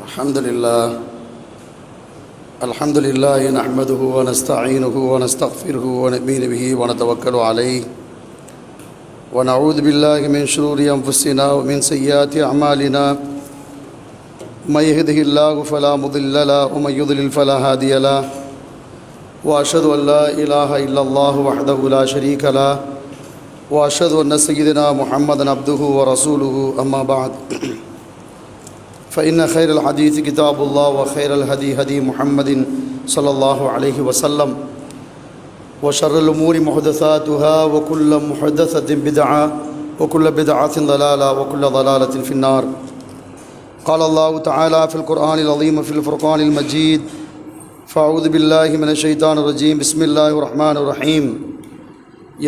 الحمد لله نحمده ونستعينه ونستغفره ونؤمن به ونتوكل عليه ونعوذ بالله من شرور أنفسنا ومن سيئات أعمالنا من يهده الله فلا مضل له ومن يضلل فلا هادي له وأشهد أن لا إله إلا الله وحده لا شريك له وأشهد أن سيدنا محمدا عبده ورسوله أما بعد فإن خير الحديث كتاب الله وخير الهدي هدي محمد صلى الله عليه وسلم وشر الأمور محدثاتها وكل محدثة بدعة وكل بدعة ضلالة وكل ضلالة في النار. قال الله تعالى في القرآن العظيم في الفرقان المجيد: فأعوذ بالله من الشيطان الرجيم. بسم الله الرحمن الرحيم.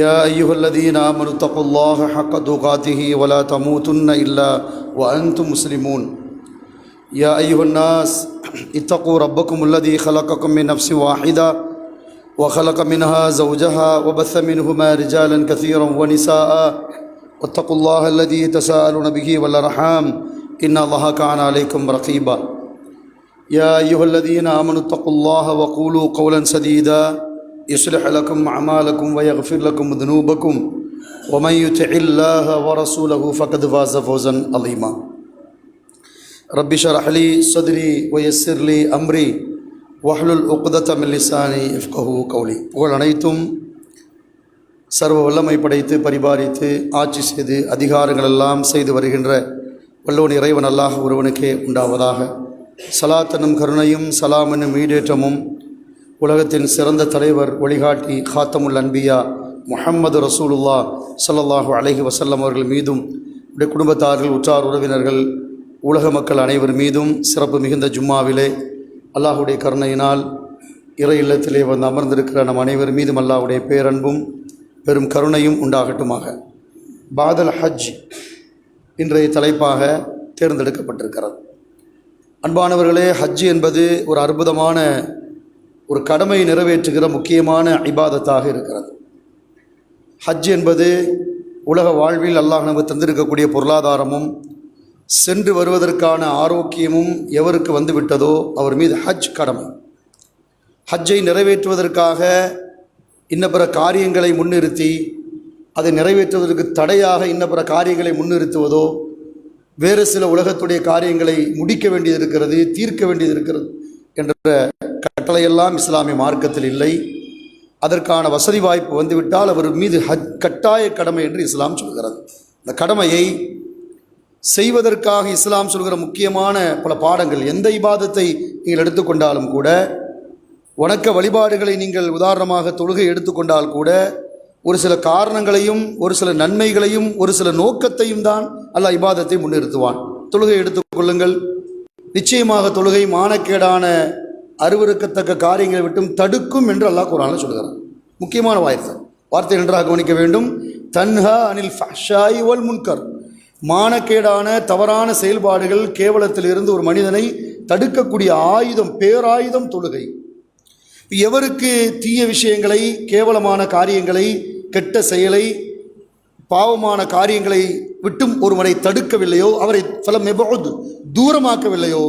يا أيها الذين آمنوا اتقوا الله حق تقاته ولا تموتن إلا وأنتم مسلمون. يا أيها الناس اتقوا ربكم الذي خلقكم من نفس واحدة وخلق منها زوجها وبث منهما رجالا كثيرا ونساء واتقوا الله الذي تساءلون به والأرحام إن الله كان عليكم رقيبا. يا أيها الذين آمنوا اتقوا الله وقولوا قولا سديدا يصلح لكم أعمالكم ويغفر لكم ذنوبكم ومن يطع الله ورسوله فقد فاز فوزا عظيما. رب اشرح لي صدري ويسر لي أمري واحلل عقدة من لساني يفقهوا قولي. புகழ் அனைத்தும் சர்வ வல்லமை படைத்து பரிபாலித்து ஆட்சி செய்து அதிகாரங்களெல்லாம் செய்து வருகின்ற வல்லோன் இறைவன் அல்லாஹ் ஒருவனுக்கே உண்டாவதாக. சலாத் என்னும் கருணையும் சலாம் என்னும் ஈடேற்றமும் உலகத்தின் சிறந்த தலைவர் வழிகாட்டி காத்தமுல் அன்பியா முஹம்மது ரசூலுல்லாஹ் ஸல்லல்லாஹு அலைஹி வஸல்லம் அவர்கள் மீதும் உடைய குடும்பத்தார்கள் உற்றார் உறவினர்கள் உலக மக்கள் அனைவர் மீதும் சிறப்பு மிகுந்த ஜும்மாவிலே அல்லாஹுடைய கருணையினால் இறை இல்லத்திலே வந்து அமர்ந்திருக்கிற நம் அனைவர் மீதும் அல்லாஹுடைய பேரன்பும் பெரும் கருணையும் உண்டாகட்டுமாக. பாதல் ஹஜ் இன்றைய தலைப்பாக தேர்ந்தெடுக்கப்பட்டிருக்கிறது. அன்பானவர்களே, ஹஜ் என்பது ஒரு அற்புதமான ஒரு கடமை நிறைவேற்றுகிற முக்கியமான இபாதத்தாக இருக்கிறது. ஹஜ் என்பது உலக வாழ்வில் அல்லாஹ் நமக்கு தந்திருக்கக்கூடிய பொருளாதாரமும் சென்று வருவதற்கான ஆரோக்கியமும் எவருக்கு வந்துவிட்டதோ அவர் மீது ஹஜ் கடமை. ஹஜ்ஜை நிறைவேற்றுவதற்காக இன்ன பிற காரியங்களை முன்னிறுத்தி அதை நிறைவேற்றுவதற்கு தடையாக இன்ன பிற காரியங்களை முன்னிறுத்துவதோ, வேறு சில உலகத்துடைய காரியங்களை முடிக்க வேண்டியது இருக்கிறது, தீர்க்க வேண்டியது இருக்கிறது என்ற கட்டளையெல்லாம் இஸ்லாமிய மார்க்கத்தில் இல்லை. அதற்கான வசதி வாய்ப்பு வந்துவிட்டால் அவர் மீது ஹஜ் கட்டாய கடமை என்று இஸ்லாம் சொல்கிறது. இந்த கடமையை செய்வதற்காக இஸ்லாம் சொல்கிற முக்கியமான பல பாடங்கள். எந்த இபாதத்தை நீங்கள் எடுத்துக்கொண்டாலும் கூட, வணக்க வழிபாடுகளை நீங்கள் உதாரணமாக தொழுகை எடுத்துக்கொண்டால் கூட, ஒரு சில காரணங்களையும் ஒரு சில நன்மைகளையும் ஒரு சில நோக்கத்தையும் தான் அல்லாஹ் இபாதத்தை முன்னிறுத்துவான். தொழுகை எடுத்துக்கொள்ளுங்கள், நிச்சயமாக தொழுகை மானக்கேடான அருவருக்கத்தக்க காரியங்களை விட்டும் தடுக்கும் என்று அல்லாஹ் குர்ஆனில் சொல்கிறான். முக்கியமான வார்த்தை நன்றாக கவனிக்க வேண்டும். தன்ஹா அனில் ஃபஹ்ஷாய் வல் முன்கர். மானக்கேடான தவறான செயல்பாடுகள் கேவலத்திலிருந்து ஒரு மனிதனை தடுக்கக்கூடிய ஆயுதம், பேராயுதம் தொழுகை. எவருக்கு தீய விஷயங்களை, கேவலமான காரியங்களை, கெட்ட செயலை, பாவமான காரியங்களை விட்டும் ஒருவரை தடுக்கவில்லையோ, அவரை ஃபலம் எபுது தூரமாக்கவில்லையோ,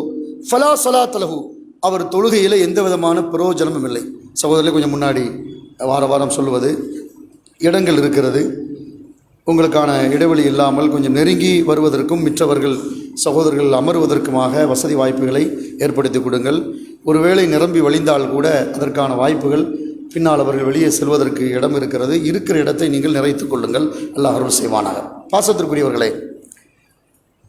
ஃபலா ஸலாத்த லஹு, அவர் தொழுகையில் எந்த விதமான பிரயோஜனமும் இல்லை. சகோதரர்களே, கொஞ்சம் முன்னாடி வாரம் சொல்லுவது இடங்கள் இருக்கிறது. உங்களுக்கான இடைவெளி இல்லாமல் கொஞ்சம் நெருங்கி வருவதற்கும் மற்றவர்கள் சகோதரர்கள் அமர்வதற்குமாக வசதி வாய்ப்புகளை ஏற்படுத்தி கொடுங்கள். ஒருவேளை நிரம்பி வழிந்தால் கூட அதற்கான வாய்ப்புகள் பின்னால் அவர்கள் வெளியே செல்வதற்கு இடம் இருக்கிறது. இருக்கிற இடத்தை நீங்கள் நிறைத்து கொள்ளுங்கள். அல்லாஹ் அருள் செய்வானாக. பாசத்திற்குரியவர்களே,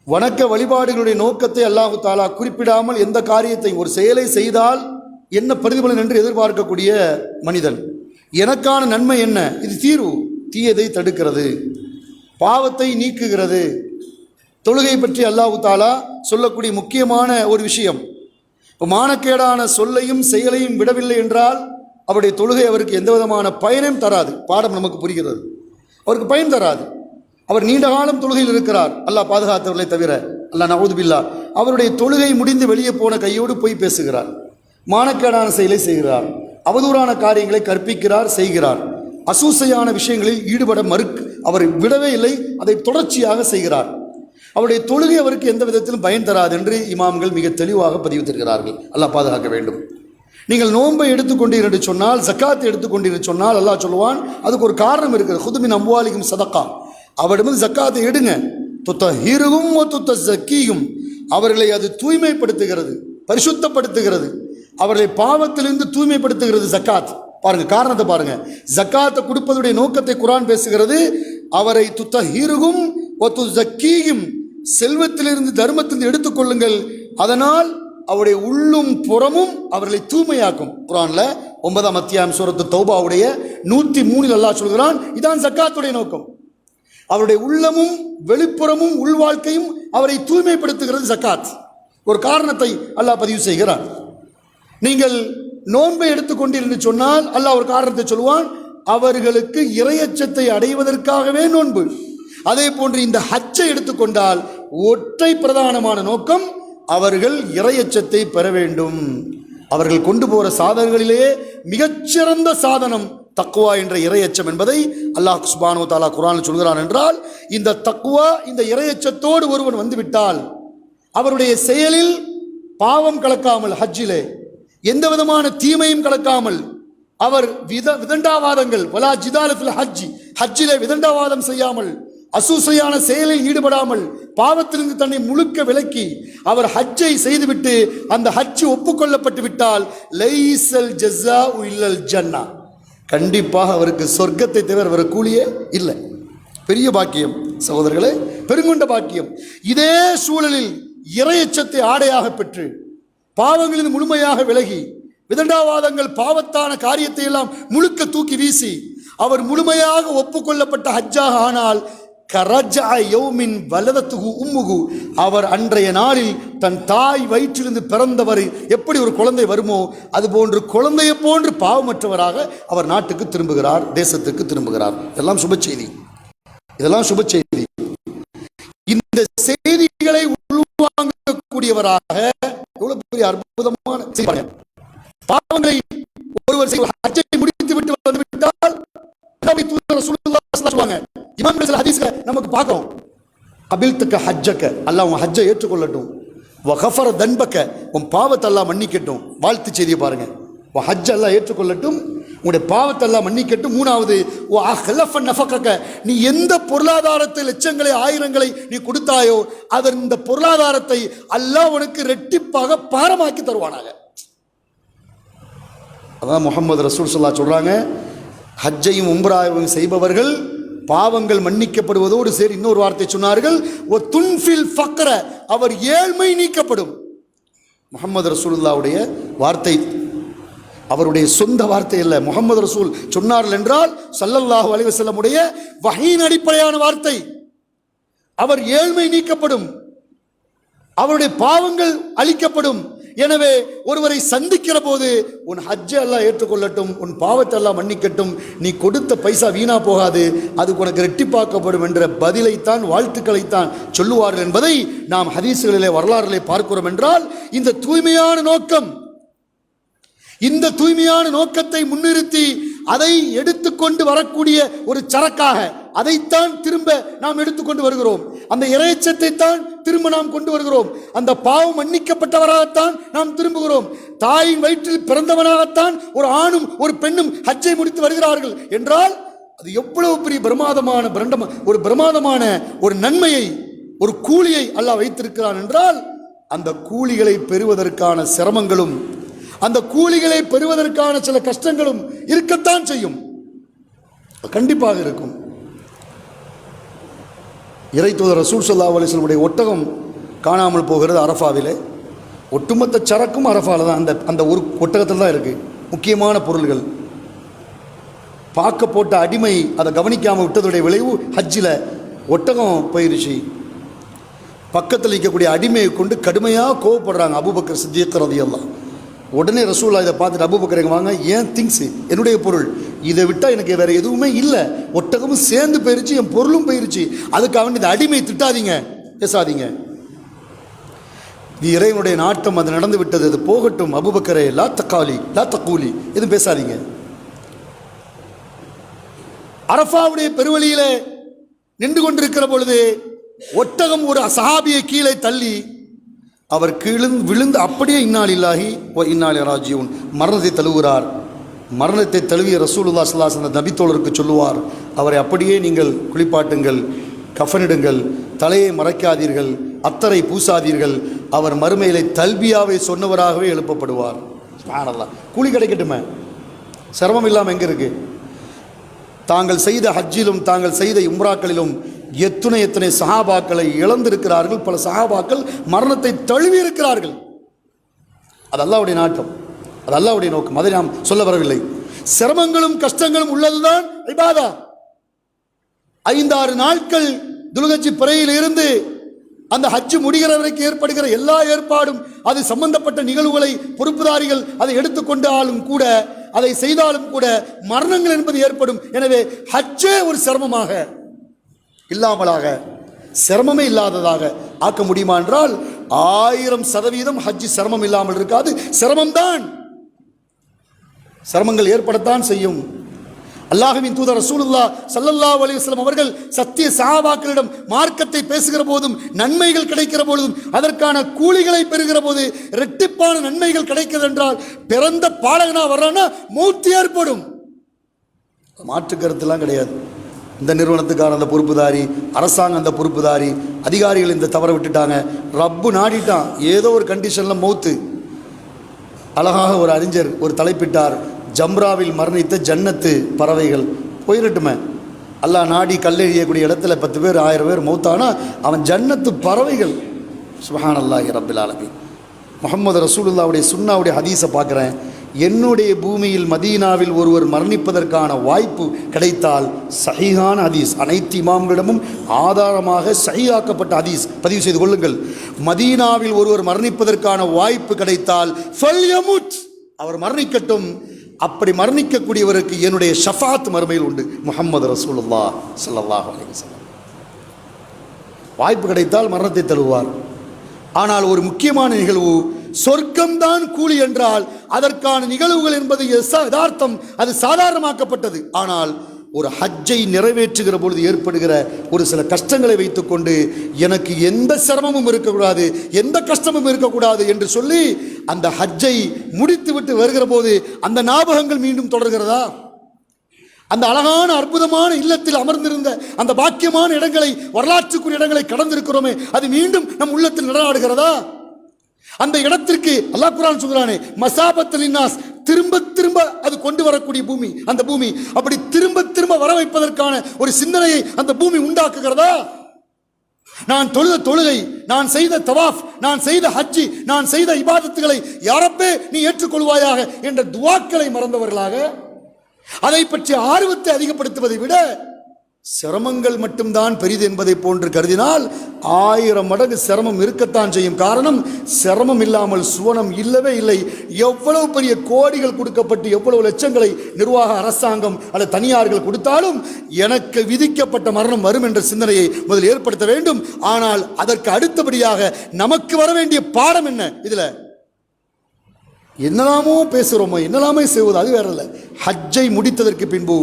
வணக்க வழிபாடுகளுடைய நோக்கத்தை அல்லாஹு தாலா குறிப்பிடாமல் எந்த காரியத்தை, ஒரு செயலை செய்தால் என்ன பிரதிபலன் என்று எதிர்பார்க்கக்கூடிய மனிதன், எனக்கான நன்மை என்ன, இது தீர்வு, தீயதை தடுக்கிறது, பாவத்தை நீக்குகிறது. தொழுகை பற்றி அல்லாஹு தாலா சொல்லக்கூடிய முக்கியமான ஒரு விஷயம். இப்போ மானக்கேடான சொல்லையும் செயலையும் விடவில்லை என்றால் அவருடைய தொழுகை அவருக்கு எந்த விதமான பயனையும் தராது. பாடம் நமக்கு புரிகிறது, அவருக்கு பயன் தராது. அவர் நீண்ட காலம் தொழுகையில் இருக்கிறார், அல்லாஹ் பாதுகாத்தவர்களை தவிர. அல்லாஹ் நஊது பில்லாஹ், அவருடைய தொழுகை முடிந்து வெளியே போன கையோடு போய் பேசுகிறார், மானக்கேடான செயலை செய்கிறார், அவதூறான காரியங்களை கற்பிக்கிறார், செய்கிறார், அசூசையான விஷயங்களில் ஈடுபட அவர் விடவே இல்லை, அதை தொடர்ச்சியாக செய்கிறார். அவருடைய தொழுகை அவருக்கு எந்த விதத்திலும் பயன் தராது என்று இமாம்கள் மிக தெளிவாக பதிவித்திருக்கிறார்கள். அல்லாஹ் பாதுகாக்க வேண்டும். நீங்கள் நோன்பை எடுத்துக்கொண்டீர் என்று சொன்னால், ஜக்காத்தை எடுத்துக்கொண்டீர் என்று சொன்னால் அல்லாஹ் சொல்லுவான், அதுக்கு ஒரு காரணம் இருக்குது. குதுமின் அம்வாலிக்கும் சதக்கா, அவரிடமிருந்து ஜக்காத்தை எடுங்க. துத்தஹீருகும் துத்தஸக்கீயும், அவர்களை அது தூய்மைப்படுத்துகிறது, பரிசுத்தப்படுத்துகிறது, அவர்களை பாவத்திலிருந்து தூய்மைப்படுத்துகிறது ஜக்காத். பாருங்க, காரணத்தை பாருங்க. ஜக்காத்தை கொடுப்பதுடைய நோக்கத்தை குர்ஆன் பேசுகிறது. அவரை துத்தஹீருகும் துத்தஸக்கீயும், செல்வத்திலிருந்து தர்மத்திலிருந்து எடுத்துக்கொள்ளுங்கள், அதனால் அவருடைய உள்ளும் புறமும் அவர்களை தூய்மையாக்கும். குர்ஆன்ல 9ஆம் அத்தியாயம் சூரத்து தௌபாவுடைய 103 அல்லாஹ் சொல்கிறான், இதான் ஜக்காத்துடைய நோக்கம். அவருடைய உள்ளமும் வெளிப்புறமும் உள்வாழ்க்கையும் அவரை தூய்மைப்படுத்துகிறது ஜக்காத். ஒரு காரணத்தை அல்லாஹ் பதிவு செய்கிறான். நீங்கள் நோன்பை எடுத்துக்கொண்டீர் என்று சொன்னால் அல்லாஹ் ஒரு காரணத்தை சொல்லுவான், அவர்களுக்கு இறையச்சத்தை அடைவதற்காகவே நோன்பு. அதே போன்று இந்த ஹஜ்ஜை எடுத்துக்கொண்டால் ஒற்றை பிரதானமான நோக்கம், அவர்கள் இறையச்சத்தை பெற வேண்டும். அவர்கள் கொண்டு போகிற சாதனங்களிலேயே மிகச்சிறந்த சாதனம் தக்வா என்ற இறையச்சம் என்பதை அல்லாஹ் சுப்ஹானஹு வ தஆலா குர்ஆனில் சொல்கிறான். என்றால் இந்த தக்வா, இந்த இறையச்சத்தோடு ஒருவன் வந்துவிட்டால் அவருடைய செயலில் பாவம் கலக்காமல், ஹஜ்ஜிலே எந்த விதமான தீமையும் கலக்காமல், அவர் விதண்டாவாதங்கள் வலா ஜிதால ஃபில் ஹஜ், ஹஜ்ஜிலே விதண்டாவாதம் செய்யாமல், அசூசையான செயலில் ஈடுபடாமல், பாவத்திலிருந்து தன்னை முழுக்க விலக்கி அவர் ஹஜ்ஜை செய்துவிட்டு அந்த ஹஜ் ஒப்புக்கொள்ளப்பட்டு விட்டால் லைஸல் ஜஸாஉ இல்லல் ஜன்னா, கண்டிப்பாக அவருக்கு சொர்க்கத்தை தவிர வேறு கூலியே இல்லை. பெரிய பாக்கியம் சகோதரர்களே, பெருங்கொண்ட பாக்கியம். இதே சூழலில் இறையச்சத்தை ஆடையாக பெற்று பாவங்களில் முழுமையாக விலகி, விதண்டாவாதங்கள் பாவத்தான காரியத்தை எல்லாம் முழுக்க தூக்கி வீசி அவர் முழுமையாக ஒப்புக்கொள்ளப்பட்ட ஹஜ்ஜாக ஆனால், கரஜா யௌமின் வலதத்துகு உம்முகு, அவர் அன்றைய நாளில் தன் தாய் வயிற்றிலிருந்து பிறந்தவர் எப்படி ஒரு குழந்தை வருமோ அதுபோன்று குழந்தையை போன்று பாவமற்றவராக அவர் நாட்டுக்கு திரும்புகிறார், தேசத்துக்கு திரும்புகிறார். இதெல்லாம் சுப செய்தி, இதெல்லாம் சுப செய்தி. இந்த செய்திகளை உள்வாங்கக்கூடியவராக எவ்வளவு பெரிய அற்புதமான செய்தி. பாவங்களை ஒருவர் ஹஜ்ஜை முடித்து விட்டு வந்துவிட்டால் நமக்கு பார்க்கிறோம், கபில்துக்க ஹஜ்ஜக்க, அல்லாஹ் உன் ஹஜ்ஜை ஏற்றுக்கொள்ளட்டும், வகஃபர தன்பக்க, உன் பாவத்தை எல்லாம் மன்னிக்கட்டும். வாழ்த்து செய்தியை பாருங்க, உன் ஹஜ் எல்லாம் ஏற்றுக்கொள்ளட்டும், உன்னுடைய பாவத்தை எல்லாம் மன்னிக்கட்டும். மூணாவது, நீ எந்த பொருளாதாரத்தை லட்சங்களை ஆயிரங்களை நீ கொடுத்தாயோ அதன் இந்த பொருளாதாரத்தை அல்லாஹ் உனக்கு ரெட்டிப்பாக பாரமாக்கி தருவானாக. அதான் முஹம்மது ரசூல் ஸல்லல்லாஹு சொல்றாங்க, ஹஜ்ஜையும் உம்ராவையும் செய்பவர்கள் பாவங்கள் மன்னிக்கப்படுவதோடு சரி இன்னொரு வார்த்தை சொன்னார்கள், ஒ துன்ஃபில் ஃபக்ர, அவர் ஏழ்மை நீக்கப்படும். முஹம்மது ரசூலுல்லாஹ்வுடைய வார்த்தை, அவருடைய சொந்த வார்த்தை அல்ல. முஹம்மது ரசூல் சொன்னார்கள் என்றால் ஸல்லல்லாஹு அலைஹி வஸல்லம் உடைய வஹீயின் அடிப்படையான வார்த்தை. அவர் ஏழ்மை நீக்கப்படும், அவருடைய பாவங்கள் அழிக்கப்படும். எனவே ஒருவரை சந்திக்கிற போது உன் ஹஜ்ஜை எல்லாம் ஏற்றுக்கொள்ளட்டும், உன் பாவத்தை எல்லாம் மன்னிக்கட்டும், நீ கொடுத்த பைசா வீணா போகாது, அதுக்கு உனக்கு ரெட்டிப்பாக்கப்படும் என்ற பதிலைத்தான், வாழ்த்துக்களைத்தான் சொல்லுவார்கள் என்பதை நாம் ஹதீஸ்களிலே வரலாறுகளை பார்க்கிறோம். என்றால் இந்த தூய்மையான நோக்கம், இந்த தூய்மையான நோக்கத்தை முன்னிறுத்தி அதை எடுத்துக்கொண்டு வரக்கூடிய ஒரு சரக்காக அதைத்தான் திரும்ப நாம் எடுத்துக்கொண்டு வருகிறோம். அந்த இறையச்சத்தை தான் திரும்ப நாம் கொண்டு வருகிறோம். அந்த பாவம் மன்னிக்கப்பட்டவராகத்தான் நாம் திரும்புகிறோம். தாயின் வயிற்றில் பிறந்தவனாகத்தான் ஒரு ஆணும் ஒரு பெண்ணும் ஹஜ்ஜை முடித்து வருகிறார்கள் என்றால் அது எவ்வளவு பெரிய பிரமாதமான ஒரு நன்மையை, ஒரு கூலியை அல்லாஹ் வைத்திருக்கிறான் என்றால், அந்த கூலிகளை பெறுவதற்கான சிரமங்களும் அந்த கூலிகளை பெறுவதற்கான சில கஷ்டங்களும் இருக்கத்தான் செய்யும், கண்டிப்பாக இருக்கும். இறை தூதர் ரசூல் ஸல்லல்லாஹு அலைஹி வஸல்லம் உடைய ஒட்டகம் காணாமல் போகிறது அரஃபாவிலே. ஒட்டுமொத்த சரக்கும் அரஃபாவில் தான், அந்த ஒரு ஒட்டகத்தில் தான் இருக்குது. முக்கியமான பொருள்கள் பார்க்க போட்ட அடிமை அதை கவனிக்காமல் விட்டதுடைய விளைவு ஹஜ்ஜில் ஒட்டகம் போயிருச்சு. பக்கத்தில் இருக்கக்கூடிய அடிமையை கொண்டு கடுமையாக கோவப்படுறாங்க அபூபக்கர் சித்திக் ரலியல்லாஹு. உடனே ரசூலா இதை பார்த்துட்டு, அபூபக்கர் எங்க வாங்க, ஏன் திங்ஸ், என்னுடைய பொருள், இதை விட்டால் எனக்கு வேற எதுவுமே இல்லை, ஒட்டகமும் சேர்ந்து போயிருச்சு, என் பொருளும் போயிருச்சு, அதுக்காக இந்த அடிமை திட்டாதீங்க, பேசாதீங்க. இது இறைவனுடைய நாட்டம், அது நடந்து விட்டது, அது போகட்டும். அபூபக்கரே லா தக்காலி லா தக்கூலி, எதுவும் பேசாதீங்க. அரஃபாவுடைய பெருவழியில நின்று கொண்டிருக்கிற பொழுது ஒட்டகம் ஒரு சஹாபியை கீழே தள்ளி அவர் விழுந்து அப்படியே இன்னாலில்லாஹி வ இன்னாலி ராஜிஊன் மரணத்தை தழுவுகிறார். மரணத்தை தழுவிய ரசூலுல்லாஹி ஸல்லல்லாஹு அலைஹி வஸல்லம் நபித்தோழருக்கு சொல்லுவார், அவரை அப்படியே நீங்கள் குளிப்பாட்டுங்கள், கஃனிடுங்கள், தலையை மறைக்காதீர்கள், அத்தரை பூசாதீர்கள். அவர் மறுமையிலே தல்பியாவை சொன்னவராகவே எழுப்பப்படுவார். சுப்ஹானல்லாஹ். கூலி கிடைக்கட்டுமே, சிரமம் இல்லாமல் எங்கே இருக்கு? தாங்கள் செய்த ஹஜ்ஜிலும் தாங்கள் செய்த உம்ராக்களிலும் எத்தனை எத்தனை சஹாபாக்களை இழந்திருக்கிறார்கள். பல சஹாபாக்கள் மரணத்தை தழுவி இருக்கிறார்கள். அது அல்லாஹ்வுடைய நாட்டம், அது அல்லாஹ்வுடைய நோக்கம். அதை நாம் சொல்ல வரவில்லை. சிரமங்களும் கஷ்டங்களும் உள்ளதுதான் இபாதா. 5-6 நாட்கள் துல்ஹஜ் பிறையில் இருந்து அந்த ஹஜ் முடிகிற வரைக்கும் ஏற்படுகிற எல்லா ஏற்பாடும், அது சம்பந்தப்பட்ட நிகழ்வுகளை பொறுப்புதாரிகள் அதை எடுத்துக்கொண்டாலும் கூட, அதை செய்தாலும் கூட மரணங்கள் என்பது ஏற்படும். எனவே ஹஜ்ஜே ஒரு சிரமமாக இல்லாமலாக, சிரமமே இல்லாததாக ஆக்க முடியுமா என்றால் 1000% ஹஜ் சிரமம் இல்லாமல் இருக்காது. சிரமம்தான், சிரமங்கள் ஏற்படத்தான் செய்யும். அல்லாஹ்வின் தூதர் ரசூலுல்லாஹ் ஸல்லல்லாஹு அலைஹி வஸல்லம் அவர்கள் சத்திய சஹாபாக்களிடம் மார்க்கத்தை பேசுகிற போதும், நன்மைகள் கிடைக்கிற போதும், அதற்கான கூலிகளை பெறுகிற போது இரட்டிப்பான நன்மைகள் கிடைக்கிறது என்றால், பிறந்த பாலகனா வர்றான்னா மௌத் ஏற்படும். மாற்று கருத்துலாம் கிடையாது. இந்த நிறுவனத்துக்கான அந்த பொறுப்புதாரி, அரசாங்கம் அந்த பொறுப்புதாரி, அதிகாரிகள் இந்த தவற விட்டுட்டாங்க, ரப்பு நாடிட்டான், ஏதோ ஒரு கண்டிஷனில் மௌத்து. அழகாக ஒரு அறிஞர் ஒரு தலைப்பிட்டார், ஜம்ராவில் மரணித்த ஜன்னத்து பறவைகள் போயிடட்டுமே. அல்லாஹ் நாடி கல்லெறியக்கூடிய இடத்துல 10 பேர் 1000 பேர் மௌத்தானா அவன் ஜன்னத்து பறவைகள். சுப்ஹானல்லாஹி ரப்பில் ஆலமீன். முஹம்மது ரசூலுல்லாஹ்வுடைய சுன்னாவுடைய ஹதீஸை பார்க்குறேன். என்னுடைய பூமியில் மதீனாவில் ஒருவர் மரணிப்பதற்கான வாய்ப்பு கிடைத்தால், சஹீஹான ஹதீஸ், அனைத்து இமாம்களிடமும் ஆதாரமாக சஹீஹாக்கப்பட்ட ஹதீஸ், பதிவு செய்து கொள்ளுங்கள். மதீனாவில் ஒருவர் மரணிப்பதற்கான வாய்ப்பு கிடைத்தால் ஃபல்யமுத், அவர் மரணிக்கட்டும். அப்படி மரணிக்கக்கூடியவருக்கு என்னுடைய ஷஃபாத் மறுமையில் உண்டு. முஹம்மது ரசூலுல்லாஹ் ஸல்லல்லாஹு அலைஹி வஸல்லம். வாய்ப்பு கிடைத்தால் மரணத்தை தழுவார். ஆனால் ஒரு முக்கியமான நிகழ்வு, சொர்க்கம்தான் கூலி என்றால் அதற்கான நிகழ்வுகள் என்பது யதார்த்தம், அது சாதாரணமாக்கப்பட்டது. ஆனால் ஒரு ஹஜ்ஜை நிறைவேற்றுகிற பொழுது ஏற்படுகிற ஒரு சில கஷ்டங்களை வைத்துக்கொண்டு எனக்கு எந்த சிரமமும் இருக்கக்கூடாது, எந்த கஷ்டமும் இருக்கக்கூடாது என்று சொல்லி அந்த ஹஜ்ஜை முடித்து விட்டு வருகிற போது அந்த ஞாபகங்கள் மீண்டும் தொடர்கிறதா? அந்த அழகான அற்புதமான இல்லத்தில் அமர்ந்திருந்த அந்த பாக்கியமான இடங்களை, வரலாற்றுக்குரிய இடங்களை கடந்திருக்கிறோமே, அது மீண்டும் நம் உள்ளத்தில் நடனாடுகிறதா? அந்த இடத்திற்கு அல்லாஹ் குர்ஆன் சொல்றானே, மசாபத்துல் இன்னாஸ், திரும்ப திரும்ப அது கொண்டு வரக்கூடிய பூமி அந்த பூமி. அப்படி திரும்ப திரும்ப வர வைப்பதற்கான ஒரு சிந்தனையை அந்த பூமி உண்டாக்குகிறதா? நான் தொழுத தொழுகை, நான் செய்த தவாஃப், நான் செய்த ஹஜ்ஜி, நான் செய்த இபாதத்துகளை யாரப்பே நீ ஏற்றுக்கொள்வாயாக என்ற துவாக்களை மறந்தவர்களாக, அதை பற்றி ஆர்வத்தை அதிகப்படுத்துவதை விட சிரமங்கள் மட்டும்தான் பெரிது என்பதை போன்று கருதினால் 1000 மடங்கு சிரமம் இருக்கத்தான் செய்யும். காரணம், சிரமம் இல்லாமல் சுவனம் இல்லவே இல்லை. எவ்வளவு பெரிய கோடிகள் கொடுக்கப்பட்டு எவ்வளவு லட்சங்களை நிர்வாக அரசாங்கம் அல்லது தனியார்கள் கொடுத்தாலும் எனக்கு விதிக்கப்பட்ட மரணம் வரும் என்ற சிந்தனையை முதலில் ஏற்படுத்த வேண்டும். ஆனால் அதற்கு அடுத்தபடியாக நமக்கு வர வேண்டிய பாடம் என்ன? இதுல என்னெல்லாமோ பேசுகிறோமோ, என்னெல்லாமே செய்வது, அது வேற இல்லை. ஹஜ்ஜை முடித்ததற்கு பின்பு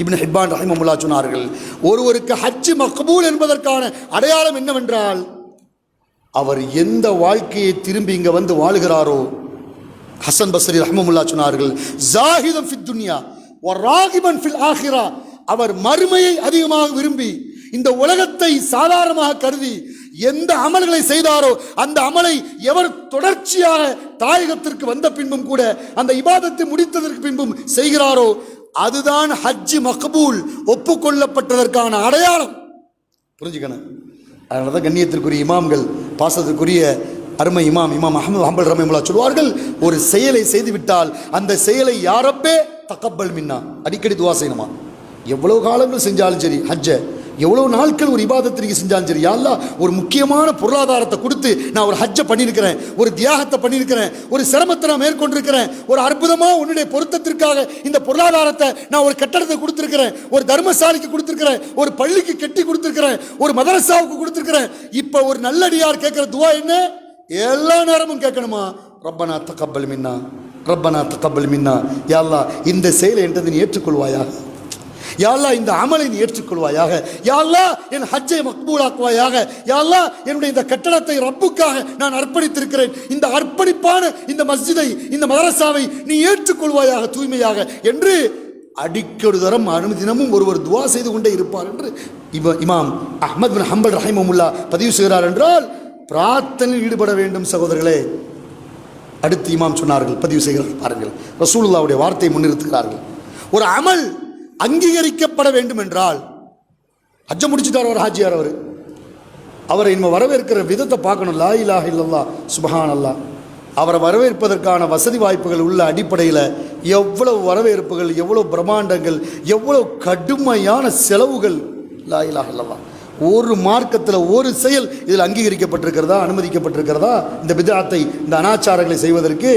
இப்னு ஹிப்பான் ரஹிமஹுல்லாஹ் சொன்னார்கள், ஒருவருக்கு ஹஜ் மக்பூல் என்பதற்கான அடையாளம் என்னவென்றால், அவர் எந்த வாழ்க்கையை திரும்பி இங்கே வந்து வாழுகிறாரோ, ஹசன் பஸ்ரி ரஹிமஹுல்லாஹ் சொன்னார்கள், ஜாஹிதன் ஃபித் துன்யா வ ராகிபன் ஃபில் ஆஹிரா, அவர் மறுமையை அதிகமாக விரும்பி இந்த உலகத்தை சாதாரணமாக கருதி எந்த அமல்களை செய்தாரோ அந்த அமலை எவர் தொடர்ச்சியாக தாயகத்திற்கு வந்த பின்பும் கூட அந்த இபாதத்தை முடித்ததற்கு பின்பும் செய்கிறாரோ அதுதான் ஹஜ் மக்பூல், ஒப்புக்கொள்ளப்பட்டதற்கான அடையாளம். புரிஞ்சுக்கணும். அதனால தான் கண்ணியத்திற்குரிய இமாம்கள், பாசத்திற்குரிய அருமை இமாம் அஹ்மது ஹம்பல் ரஹிமஹுல்லாஹ் சொல்வார்கள், ஒரு செயலை செய்துவிட்டால் அந்த செயலை யாரப்பே தக்கபல் மின்னா, அடிக்கடி துவா செய்யணுமா. எவ்வளவு காலங்கள் செஞ்சாலும் சரி, ஹஜ்ஜ எவ்வளவு நாட்கள் ஒரு இபாதத்திற்கு செஞ்சாலும் சரி, யா அல்லாஹ் ஒரு முக்கியமான பொருளாதாரத்தை கொடுத்து நான் ஒரு ஹஜ்ஜை பண்ணியிருக்கிறேன், ஒரு தியாகத்தை பண்ணியிருக்கிறேன், ஒரு சிரமத்தை நான் மேற்கொண்டிருக்கிறேன், ஒரு அற்புதமாக உன்னுடைய பொருத்தத்திற்காக இந்த பொருளாதாரத்தை நான் ஒரு கட்டடத்தை கொடுத்திருக்கிறேன், ஒரு தர்மசாலைக்கு கொடுத்திருக்கிறேன், ஒரு பள்ளிக்கு கட்டி கொடுத்திருக்கிறேன், ஒரு மதரசாவுக்கு கொடுத்திருக்கிறேன். இப்போ ஒரு நல்லடியார் கேட்கிற துவா என்ன? எல்லா நேரமும் கேட்கணுமா? ரப்பனா தக்கபல் மின்னா, ரப்பனா தக்கபல் மின்னா, யா அல்லாஹ் இந்த செயலை என்றது நீ ஏற்றுக்கொள்வாயா. யா அல்லாஹ் இந்த அமலை நீ ஏற்றுக்கொள்வாயாக, யா அல்லாஹ் என் ஹஜ்ஜை மக்பூலாக்குவாயாக, யா அல்லாஹ் என்னுடைய இந்த கட்டடத்தை ரப்புக்காக நான் அர்ப்பணித்திருக்கிறேன், இந்த அர்ப்பணிப்பான இந்த மஸ்ஜிதை இந்த மதரசாவை நீ ஏற்றுக்கொள்வாயாக தூய்மையாக என்று அடிக்கொரு தரம் தினமும் ஒருவர் துவா செய்து கொண்டே இருப்பார் என்று இமாம் அஹ்மத் பின் ஹம்பல் ரஹிமஹுல்லாஹ் பதிவு செய்கிறார். என்றால் பிரார்த்தனையில் ஈடுபட வேண்டும் சகோதரர்களே. அடுத்து இமாம் சொன்னார்கள், பதிவு செய்கிறார்கள் பாருங்கள், ரசூலுல்லாஹ்வுடைய வார்த்தையை முன்னிறுத்துகிறார்கள். ஒரு அமல் அங்கீகரிக்கப்பட வேண்டும் என்றால், ஹஜ்ஜ முடிச்சுட்டார் ஒரு ஹாஜியார், அவரை இனிமே வரவேற்கிற விதத்தை பார்க்கணும். லா இலாஹ இல்லல்லாஹ் சுப்ஹானல்லாஹ். அவரை வரவேற்பதற்கான வசதி வாய்ப்புகள் உள்ள அடிப்படையில் எவ்வளவு வரவேற்புகள், எவ்வளவு பிரம்மாண்டங்கள், எவ்வளவு கடுமையான செலவுகள். லா இலாஹ இல்லல்லாஹ். ஒரு மார்க்கத்தில் ஒரு செயல் இதில் அங்கீகரிக்கப்பட்டிருக்கிறதா, அனுமதிக்கப்பட்டிருக்கிறதா? இந்த பித்ஆத்தை, இந்த அனாச்சாரங்களை செய்வதற்கு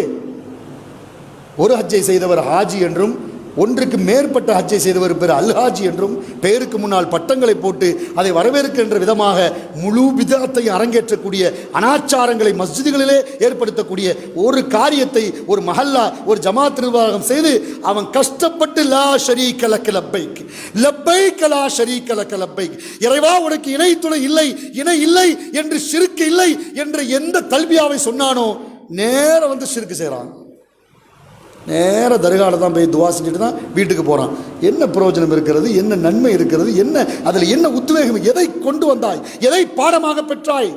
ஒரு ஹஜ்ஜை செய்தவர் ஹாஜி என்றும், ஒன்றுக்கு மேற்பட்ட ஹஜ்ஜை செய்தவர் பேர் அல்ஹாஜி என்றும் பெயருக்கு முன்னால் பட்டங்களை போட்டு அதை வரவேற்கின்ற விதமாக முழு பித்ஆத்தை அரங்கேற்றக்கூடிய அனாச்சாரங்களை மஸ்ஜிதுகளிலே ஏற்படுத்தக்கூடிய ஒரு காரியத்தை ஒரு மஹல்லா, ஒரு ஜமாத் நிர்வாகம் செய்து அவன் கஷ்டப்பட்டு லா ஷரீக லக லப்பைக் லப்பைக் லா ஷரீக லக லப்பைக், இறைவா உனக்கு இணை துணை இல்லை, இணை இல்லை என்று ஷிர்க் இல்லை என்ற எந்த தல்பியாவை சொன்னானோ நேர வந்து ஷிர்க் செய்கிறான். நேர தர்கால தான் போய் துவா செஞ்சுட்டு தான் வீட்டுக்கு போகிறான். என்ன பிரயோஜனம் இருக்கிறது? என்ன நன்மை இருக்கிறது? என்ன அதில் என்ன உத்வேகம்? எதை கொண்டு வந்தாய்? எதை பாடமாக பெற்றாய்?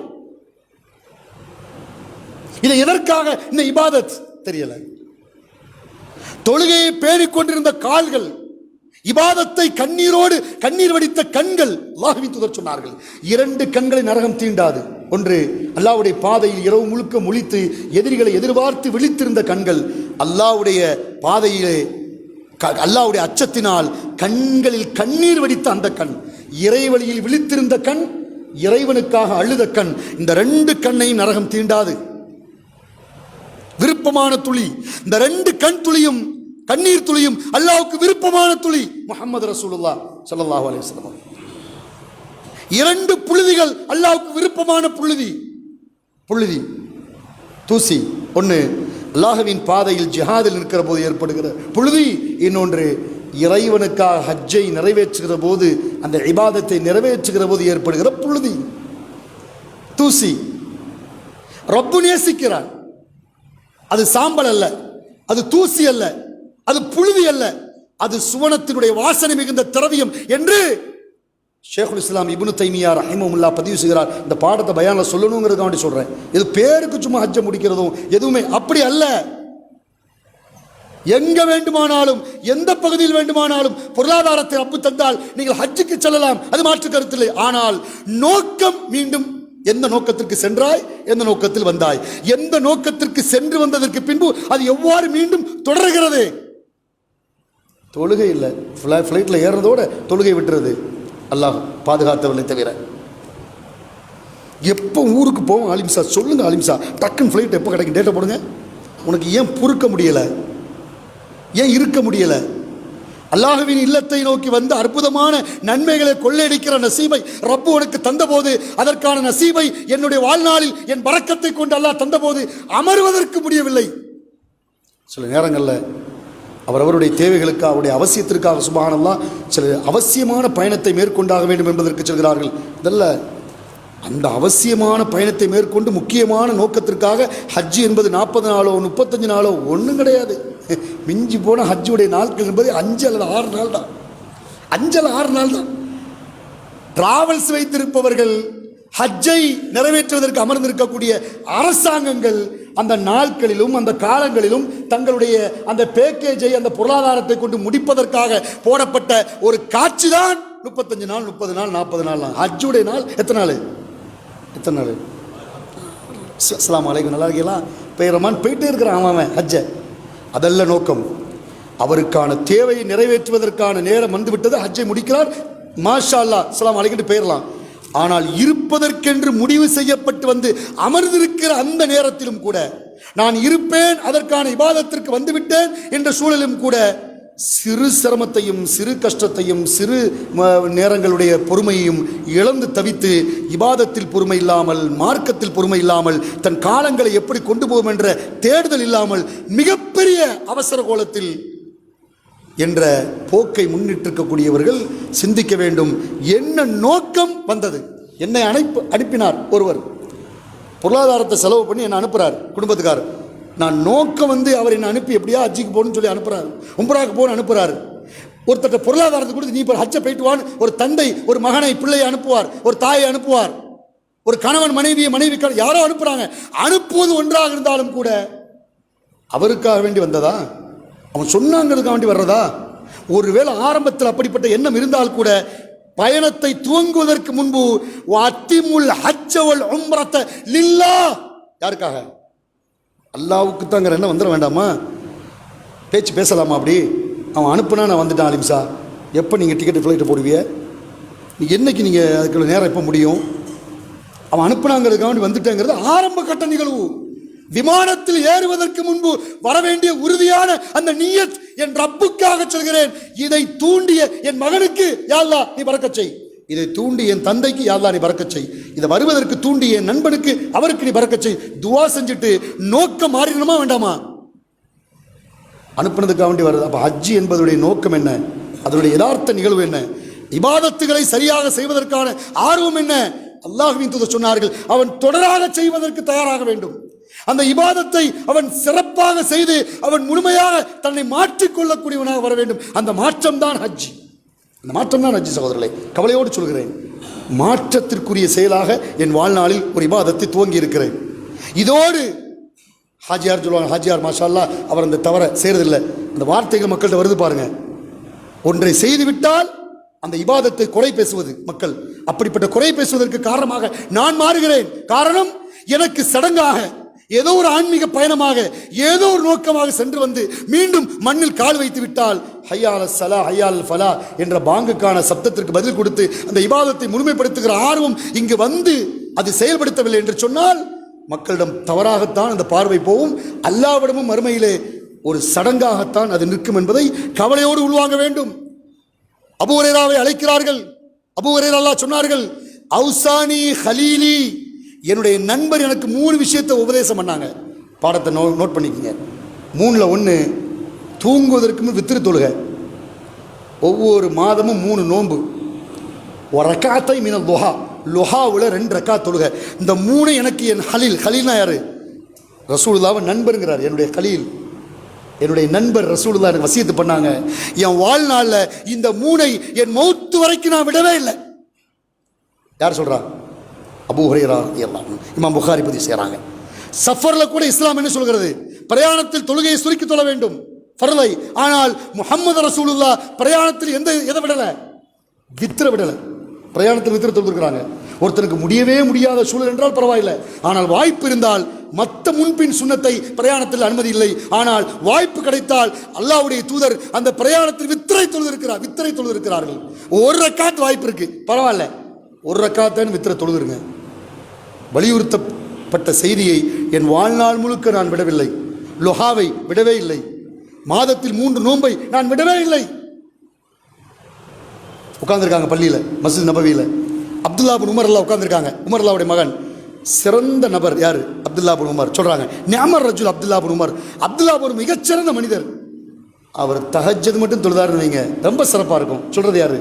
இதை எதற்காக இந்த இபாதத் தெரியல. தொழுகையை பேணிக் கொண்டிருந்த கால்கள், இபாதத்தை கண்ணீர் வடித்த கண்கள். அல்லாஹ்வின் தூதர் சொன்னார்கள், 2 கண்களை நரகம் தீண்டாது. ஒன்று அல்லாஹ்வுடைய பாதையில் இரவு முழுக்க முழித்து எதிரிகளை எதிர்பார்த்து விழித்திருந்த கண்கள், அல்லாஹ்வுடைய பாதையிலே அல்லாஹ்வுடைய அச்சத்தினால் கண்களில் கண்ணீர் வடித்த அந்த கண், இறைவழியில் விழித்திருந்த கண், இறைவனுக்காக அழுத கண். இந்த 2 கண்ணையும் நரகம் தீண்டாது. விருப்பமான துளி, இந்த 2 கண் துளியும், கண்ணீர் துளியும் அல்லாஹ்வுக்கு விருப்பமான துளி. முஹம்மது ரசூலுல்லாஹ் ஸல்லல்லாஹு அலைஹி வஸல்லம். 2 புழுதிகள் அல்லாஹ்வுக்கு விருப்பமான புழுதி தூசி. ஒன்று அல்லாஹ்வின் பாதையில் ஜிஹாதில் இருக்கிற போது ஏற்படுகிற புழுதி, இன்னொன்று இறைவனுக்காக ஹஜ்ஜை நிறைவேற்றுகிற போது, அந்த இபாதத்தை நிறைவேற்றுகிற போது ஏற்படுகிற புழுதி, தூசி. ரப்பு நேசிக்கிறான். அது சாம்பல் அல்ல, அது தூசி அல்ல, அது புழுதி அல்ல, அது சுவனத்தினுடைய வாசனை மிகுந்த திரவியம் என்று ஷேகுல் இஸ்லாம் இப்னு தைமியா ரஹிமஹுல்லாஹ் பதிவு செய்கிறார். இந்த பாடத்தை பயானில் சொல்லணுங்கிறதுக்காண்டி சொல்கிறேன். இது பேருக்கு சும்மா ஹஜ்ஜை முடிக்கிறதும் எதுவுமே அப்படி அல்ல. எங்க வேண்டுமானாலும், எந்த பகுதியில் வேண்டுமானாலும் பொருளாதாரத்தை ரப்பு தந்தால் நீங்கள் ஹஜ்ஜுக்கு செல்லலாம், அது மாற்று கருத்தில்லை. ஆனால் நோக்கம் மீண்டும், எந்த நோக்கத்திற்கு சென்றாய், எந்த நோக்கத்தில் வந்தாய், எந்த நோக்கத்திற்கு சென்று வந்ததற்கு பின்பு அது எவ்வாறு மீண்டும் தொடர்கிறது? தொழுகை இல்லை, ஃப்ளைட்டில் ஏறுறதோட தொழுகை விட்டுறது. அல்லாஹ் பாதுகாத்தவர்களை தவிர. எப்போ ஊருக்கு போவோம் அலிம்சா சொல்லுங்க, அலிம்சா டக்குன்னு ஃப்ளைட் எப்போ கிடைக்கும், டேட்டா போடுங்க. உனக்கு ஏன் பொறுக்க முடியலை, ஏன் இருக்க முடியலை? அல்லாஹ்வின் இல்லத்தை நோக்கி வந்து அற்புதமான நன்மைகளை கொள்ளையடிக்கிற நசீபை ரப்பு உனக்கு தந்தபோது, அதற்கான நசீபை என்னுடைய வாழ்நாளில் என் பரக்கத்தை கொண்டு அல்லாஹ் தந்தபோது அமர்வதற்கு முடியவில்லை. சில நேரங்களில் அவரவருடைய தேவைகளுக்காக, அவருடைய அவசியத்திற்காக சுப்ஹானல்லாஹ் சில அவசியமான பயணத்தை மேற்கொண்டாக வேண்டும் என்பதற்கு செல்கிறார்கள். இதெல்லாம் அந்த அவசியமான பயணத்தை மேற்கொண்டு முக்கியமான நோக்கத்திற்காக ஹஜ்ஜு என்பது 40 நாளோ 35 நாளோ ஒன்றும் கிடையாது. மிஞ்சி போன ஹஜ்ஜுடைய நாட்கள் என்பது 5 அல்லது 6 நாள் தான். 5 அல்லது 6 நாள் தான். டிராவல்ஸ் வைத்திருப்பவர்கள், ஹஜ்ஜை நிறைவேற்றுவதற்கு அமர்ந்திருக்கக்கூடிய அரசாங்கங்கள் அந்த நாட்களிலும் அந்த காலங்களிலும் தங்களுடைய அந்த பேக்கேஜை, அந்த பொருளாதாரத்தை கொண்டு முடிப்பதற்காக போடப்பட்ட ஒரு காட்சி தான் 35 நாள் 30 நாள் 40 நாள். ஹஜ்ஜுடைய நாள் எத்தனை நாள்? அஸ்ஸலாமு அலைக்கும், நல்லா இருக்கீங்களா, பெயரமான் போயிட்டே இருக்கிறான் அவன் ஹஜ்ஜை. அதல்ல நோக்கம். அவருக்கான தேவையை நிறைவேற்றுவதற்கான நேரம் வந்துவிட்டது, ஹஜ்ஜை முடிக்கிறார், மாஷா அல்லாஹ் அஸ்ஸலாமு அலைக்கும் பெயரலாம். ஆனால் இருப்பதற்கென்று முடிவு செய்யப்பட்டு வந்து அமர்ந்திருக்கிற அந்த நேரத்திலும் கூட, நான் இருப்பேன், அதற்கான இபாதத்திற்கு வந்துவிட்டேன் என்ற சூழலும் கூட சிறு சிரமத்தையும் சிறு கஷ்டத்தையும் சிறு நேரங்களுடைய பொறுமையையும் இழந்து தவித்து, இபாதத்தில் பொறுமை இல்லாமல், மார்க்கத்தில் பொறுமை இல்லாமல், தன் காலங்களை எப்படி கொண்டு போகும் என்ற தேடுதல் இல்லாமல் மிகப்பெரிய அவசர கோலத்தில் என்ற போக்கை முன்னிட்டிருக்கக்கூடியவர்கள் சிந்திக்க வேண்டும். என்ன நோக்கம் வந்தது? என்னை அனுப்பினார் ஒருவர், பொருளாதாரத்தை செலவு பண்ணி என்னை அனுப்புகிறார் குடும்பத்துக்காரர். நான் நோக்கம் அவர் என்னை அனுப்பி எப்படியா ஹஜ்ஜிக்கு போகணும்னு சொல்லி அனுப்புகிறார், உம்ராவுக்கு போகணும்னு அனுப்புகிறார். ஒருத்தட்ட பொருளாதாரத்தை கொடுத்து நீ இப்போ ஹஜ்ஜை போயிட்டு வான்னு ஒரு தந்தை ஒரு மகனை பிள்ளையை அனுப்புவார், ஒரு தாயை அனுப்புவார், ஒரு கணவன் மனைவி யாரோ அனுப்புகிறாங்க. அனுப்புவது ஒன்றாக இருந்தாலும் கூட அவருக்காக வேண்டி வந்ததா, அவன் சொன்னாங்கிறதுக்காக வேண்டி வர்றதா? ஒருவேளை ஆரம்பத்தில் அப்படிப்பட்ட எண்ணம் இருந்தால் கூட பயணத்தை துவங்குவதற்கு முன்பு அத்திமுல் ஹஜ்ஜ வல் உம்ரத லில்லாஹ், யாருக்காக? அல்லாஹ்வுக்கு தாங்கிற எண்ணம் வந்துட வேண்டாமா? பேச்சு பேசலாமா? அப்படி அவன் அனுப்புனா நான் வந்துட்டான் அலிம்சா, எப்போ நீங்கள் டிக்கெட்டு ஃப்ளைட்டு போடுவீங்க? என்னைக்கு நீங்கள் அதுக்குள்ள நேரம் எப்போ முடியும்? அவன் அனுப்புனாங்கிறதுக்காக வேண்டி வந்துட்டேங்கிறது ஆரம்ப கட்ட நிகழ்வு. விமானத்தில் ஏறுவதற்கு முன்பு வரவேண்டிய உறுதியான அந்த நியத், என் ரப்புக்காக சொல்கிறேன், இதை தூண்டிய என் மகனுக்கு யா அல்லாஹ் நீ பரக்கச் செய், இதை தூண்டி என் தந்தைக்கு யா அல்லாஹ் நீ பரக்கச் செய், இதை வருவதற்கு தூண்டி என் நண்பனுக்கு அவருக்கு நீ பரக்கச் செய், துவா செஞ்சுட்டு நோக்கம் மாறிடணுமா வேண்டாமா? அனுப்புனதுக்காக வேண்டி வருது. அப்போ ஹஜ்ஜி என்பதுடைய நோக்கம் என்ன? அதனுடைய யதார்த்த நிகழ்வு என்ன? இபாதத்துகளை சரியாக செய்வதற்கான ஆர்வம் என்ன? அல்லாஹ்வின் தூதர் சொன்னார்கள், அவன் தொடராக செய்வதற்கு தயாராக வேண்டும். அந்த இபாதத்தை அவன் சிறப்பாக செய்து அவன் முழுமையாக தன்னை மாற்றிக்கொள்ளக்கூடியவனாக வர வேண்டும். அந்த மாற்றம் தான் ஹஜ்ஜி. அந்த மாற்றம் தான் ஹஜ்ஜி. சகோதரர்களை, கவலையோடு சொல்கிறேன், மாற்றத்திற்குரிய செயலாக என் வாழ்நாளில் ஒரு இபாதத்தை துவங்கி இருக்கிறேன். இதோடு ஹாஜியார் சொல்லுவாங்க, ஹாஜியார் மாஷா அல்லாஹ் அவர் அந்த தவறை செய்யறதில்லை. அந்த வார்த்தைகள் மக்கள்கிட்ட வருது பாருங்க. ஒன்றை செய்துவிட்டால் அந்த இபாதத்தை குறை பேசுவது மக்கள், அப்படிப்பட்ட குறை பேசுவதற்கு காரணமாக நான் மாறுகிறேன். காரணம், எனக்கு சடங்காக ஏதோ ஒரு ஆன்மீக பயணமாக ஏதோ ஒரு நோக்கமாக சென்று வந்து மீண்டும் மண்ணில் கால் வைத்து விட்டால் ஹய்யால் சலா ஹய்யால் ஃபலா என்ற பாங்குக்கான சப்தத்திற்கு பதில் கொடுத்து அந்த இபாதத்தை முழுமைப்படுத்துகிற ஆர்வம் இங்கு வந்து அது செயல்படுத்தவில்லை என்று சொன்னால் மக்களிடம் தவறாகத்தான் அந்த பார்வை போகும். அல்லாஹ்விடமும் மறுமையிலே ஒரு சடங்காகத்தான் அது நிற்கும் என்பதை கவலையோடு உள்வாங்க வேண்டும். அபூ ஹுரைராவை அழைக்கிறார்கள். அபூ ஹுரைரா அல்லாஹ் சொன்னார்கள், அவுசானி ஹலீலி, என்னுடைய நண்பர் எனக்கு 3 விஷயத்தை உபதேசம் பண்ணாங்க. பாடத்தை நோட் பண்ணிக்கங்க. 3ல் 1 தூங்குவதற்கு வித்திரு தொழுக, ஒவ்வொரு மாதமும் 3 நோன்பு, ஒரு ரக்காத்தை மீனல் லுஹா, லுஹாவில் 2 ரக்காத் தொழுக. இந்த 3 எனக்கு என் ஹலீல்னா யாரு? ரசூலுல்லாஹ் நண்பருங்கிறார். என்னுடைய ஹலீல், என்னுடைய நண்பர் ரசூலுல்லாஹ் எனக்கு வசியத்து பண்ணாங்க. என் வாழ்நாளில் இந்த 3ஐ என் மௌத்து வரைக்கும் நான் விடவே இல்லை. யார் சொல்றா? அபூ ஹுரைரா ரலியல்லாஹு அன்ஹு. இமாம் புகாரி பதிவு செய்கிறாங்க. சஃபரில் கூட இஸ்லாம் என்ன சொல்கிறது? பிரயாணத்தில் தொழுகையை சுருக்கி தொழ வேண்டும், ஃபர்லை. ஆனால் முஹம்மது ரசூலுல்லாஹ் பிரயாணத்தில் எதை விடலை? வித்திர விடலை. பிரயாணத்தில் வித்திர தொழுதுருக்கிறாங்க. ஒருத்தனுக்கு முடியவே முடியாத சூழல் என்றால் பரவாயில்லை, ஆனால் வாய்ப்பு இருந்தால் மற்ற முன்பின் சுன்னத்தை பிரயாணத்தில் அனுமதி இல்லை. ஆனால் வாய்ப்பு கிடைத்தால் அல்லாஹ்வுடைய தூதர் அந்த பிரயாணத்தில் வித்திரை தொழுதிருக்கிறார்கள். ஒரு ரக்காத் வாய்ப்பு இருக்கு, பரவாயில்ல, ஒரு ரக்காத்தான் வித்திரை தொழுதுருங்க. வலியுறுத்தப்பட்ட செய்தியை என் வாழ்நாள் முழுக்க நான் விடவில்லை. லுஹாவை விடவே இல்லை. மாதத்தில் 3 நோன்பை நான் விடவே இல்லை. உட்கார்ந்துருக்காங்க பள்ளியில், மஸ்ஜித் நபவியில். அப்துல்லா பின் உமர் அல்லாஹ் உட்கார்ந்துருக்காங்க. உமர் அல்லாஹ்வுடைய மகன், சிறந்த நபர் யார்? அப்துல்லா பின் உமர். சொல்றாங்க, நிஅமர் ரஜுல் அப்துல்லா பின் உமர். அப்துல்லா ஒரு மிகச்சிறந்த மனிதர். அவர் தஹஜ்ஜத் மட்டும் தொழுதாருன்னு வைங்க, ரொம்ப சிறப்பாக இருக்கும். சொல்றது யாரு?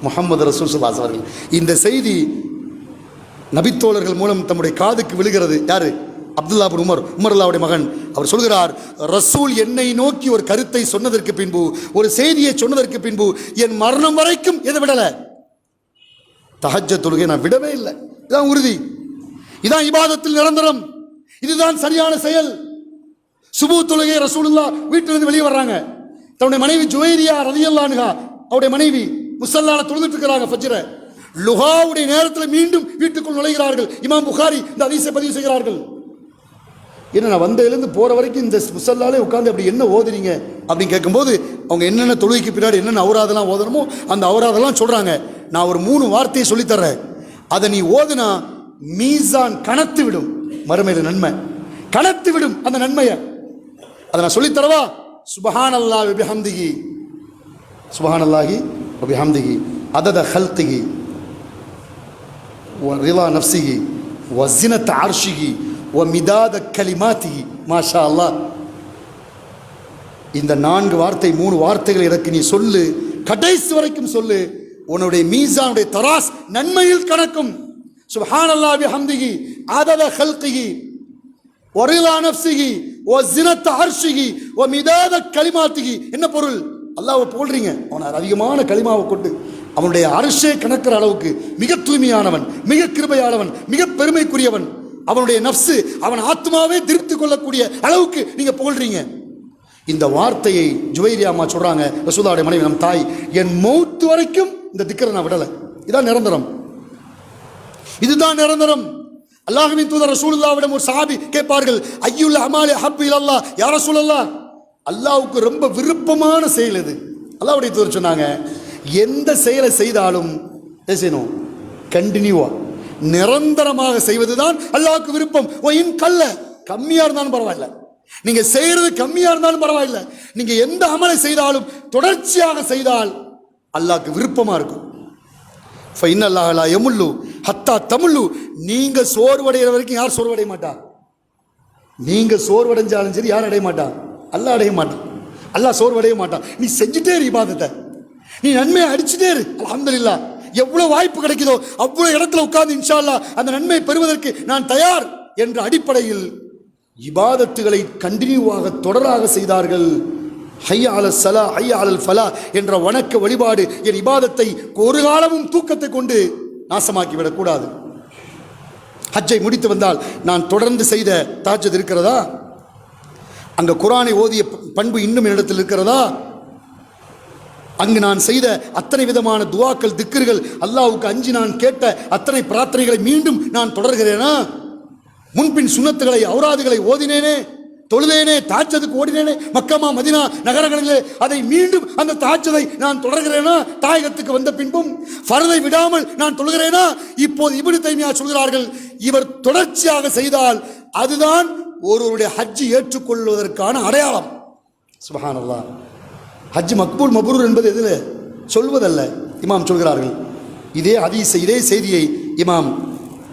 முஹம்மது ரசூல் ஸல்லல்லாஹு அலைஹி வஸல்லம். இந்த செய்தி நபித்தோழர்கள் மூலம் தம்முடைய காதுக்கு விழுகிறது. யாரு? அப்துல்லா பின் உமர், உமர் அல்லாஹ்வுடைய மகன். அவர் சொல்கிறார், ரசூல் என்னை நோக்கி ஒரு கருத்தை சொன்னதற்கு பின்பு, ஒரு செய்தியை சொன்னதற்கு பின்பு என் மரணம் வரைக்கும் எதை விடலை? தஹஜ்ஜத் தொழுகை நான் விடவே இல்லை. இதான் உறுதி, இதான் இபாதத்தில் நிரந்தரம், இதுதான் சரியான செயல். சுபூ தொழுகை ரசூலுல்லாஹ் வீட்டிலிருந்து வெளியே வர்றாங்க. தன்னுடைய மனைவி ஜுவைரியா ரலியல்லாஹு அன்ஹா, அவருடைய மனைவி முஸல்லால தொழுதுட்டு இருக்கிறாங்க ஃபஜ்ர. லுஹாவுடைய நேரத்தில் மீண்டும் வீட்டுக்குள் நுழைகிறார்கள். இமாம் புகாரி இந்த ஹதீஸை பதிவு செய்கிறார்கள். என்ன, நான் வந்ததுலேருந்து போகிற வரைக்கும் இந்த முஸல்லாலே உட்காந்து அப்படி என்ன ஓதுறீங்க அப்படின்னு கேட்கும்போது அவங்க என்னென்ன தொழுகைக்கு பின்னாடி என்னென்ன அவுராதெல்லாம் ஓதணுமோ அந்த அவுராதெல்லாம் சொல்கிறாங்க. நான் ஒரு 3 வார்த்தையை சொல்லித்தர்றேன், அதை நீ ஓதுனா மீசான் கனத்து விடும், மறுமையில் நன்மை கனத்து விடும். அந்த நன்மையை அதை நான் சொல்லித்தரவா? சுப்ஹானல்லாஹி வ பிஹம்திஹி, சுப்ஹானல்லாஹி வ பிஹம்திஹி அதத ஹல்கிஹி வ ரிலா நஃப்ஸிஹி வ ஸினத அர்ஷிஹி வ மிதாத கலிமாத்திஹி. மாஷா அல்லாஹ். இந்த 4 வார்த்தை 3 வார்த்தைகள் எனக்கு நீ சொல்லு, கடைசி வரைக்கும் சொல்லு, உன்னுடைய மீசானுடைய தராஸ் நன்மையில் கணக்கும். சுப்ஹானல்லாஹி பிஹம்திஹி அதத ஹல்கிஹி வரிலா நஃப்ஸிஹி வ ஸினத அர்ஷிஹி வ மிதாத கலிமாத்திஹி. என்ன பொருள்? அல்லாஹ்வை புகழ்றீங்க, அவன் அதிகமான கலிமாவை கொண்டு அவனுடைய அர்ஷை கணக்கிற அளவுக்கு மிக தூய்மையானவன், மிக கிருபையானவன், மிக பெருமைக்குரியவன். அவனுடைய நஃப்ஸு, அவன் ஆத்மாவே திருப்தி கொள்ளக்கூடிய அளவுக்கு நீங்க புகழ்றீங்க. இந்த வார்த்தையை ஜுவைரியா அம்மா சொல்றாங்க, ரசூலுல்லாஹ்வுடைய மனைவி, நம் தாய், என் மௌத் வரைக்கும் இந்த திக்ரை நான் விடலை. இதான் நிரந்தரம், இதுதான் நிரந்தரம். அல்லாஹ்வின் தூதர் ரசூலுல்லாஹ்விடம் ஒரு சஹாபி கேட்பார்கள், ஐயுல் அமாலி ஹப்பு இலல்லாஹ் யா ரசூலல்லாஹ், அல்லாஹ்வுக்கு ரொம்ப விருப்பமான செயல் எது? அல்லாஹ்வுடைய தூதர் சொன்னாங்க, எந்த செயலை செய்தாலும் செய்யணும், கண்டினியூவா நிரந்தரமாக செய்வதுதான் அல்லாஹ்வுக்கு விருப்பம். கல்ல கம்மியா இருந்தாலும் பரவாயில்ல, நீங்க செய்யறது கம்மியா இருந்தாலும் பரவாயில்ல, நீங்க எந்த அமலை செய்தாலும் தொடர்ச்சியாக செய்தால் அல்லாஹ்வுக்கு விருப்பமா இருக்கும். ஃபைனல்லாஹ் லா யமுல்லு ஹத்தா தமுல்லு. நீங்க சோர்வடைகிற வரைக்கும் யார் சோர்வடைய மாட்டா? நீங்க சோர்வடைஞ்சாலும் சரி யார் அடைய மாட்டா? அல்லாஹ் அடைய மாட்டான். அல்லாஹ் சோர்வடைய மாட்டான். நீ செஞ்சுட்டே இரு இபாதத்தை, நீ நன்மையை அடிச்சுட்டே இரு. அல்ஹம்துலில்லாஹ், எவ்வளவு வாய்ப்பு கிடைக்குதோ அவ்வளவு இடத்துல உட்கார்ந்து இன்ஷா அல்லாஹ் அந்த நன்மையை பெறுவதற்கு நான் தயார் என்ற அடிப்படையில் இபாதத்துகளை கண்டினியூவாக தொடராக செய்தார்கள். ஹய்யா அலல் ஸலா ஹய்யா அலல் ஃபலா என்ற வணக்க வழிபாடு என் இபாதத்தை ஒரு காலமும் தூக்கத்தை கொண்டு நாசமாக்கி விடக்கூடாது. ஹஜ்ஜை முடித்து வந்தால் நான் தொடர்ந்து செய்த தஹஜ்ஜுத் இருக்கிறதா? அங்க குர்ஆனை ஓதிய பண்பு இன்னும் என்னிடத்தில் இருக்கிறதா? அங்கு நான் செய்த அத்தனை விதமான துஆக்கள், திக்ர்கள், அல்லாஹ்வுக்கு அஞ்சி நான் கேட்ட அத்தனை பிரார்த்தனைகளை மீண்டும் நான் தொடர்கிறேனா? முன்பின் சுன்னத்துகளை ஔராதுகளை ஓதினேனே, தொழுதேனே, தஹஜ்ஜுதுக்கு ஓடினேனே, மக்கமா மதீனா நகரங்களிலே அதை மீண்டும் அந்த தஹஜ்ஜுதை நான் தொடர்கிறேனா? தாயகத்துக்கு வந்த பின்பும் ஃபர்தை விடாமல் நான் தொழுகிறேனா? இப்போது இப்னு தைமியா சொல்கிறார்கள், இவர் தொடர்ச்சியாக செய்தால் அதுதான் ஒருவருடைய ஹஜ் ஏற்றுக்கொள்வதற்கான அடையாளம். சுப்ஹானல்லாஹ். ஹஜ் மக்பூல் மப்ரூர் என்பது எதில் சொல்வதல்ல, இமாம் சொல்கிறார்கள். இதே ஹதீஸை, இதே செய்தியை இமாம்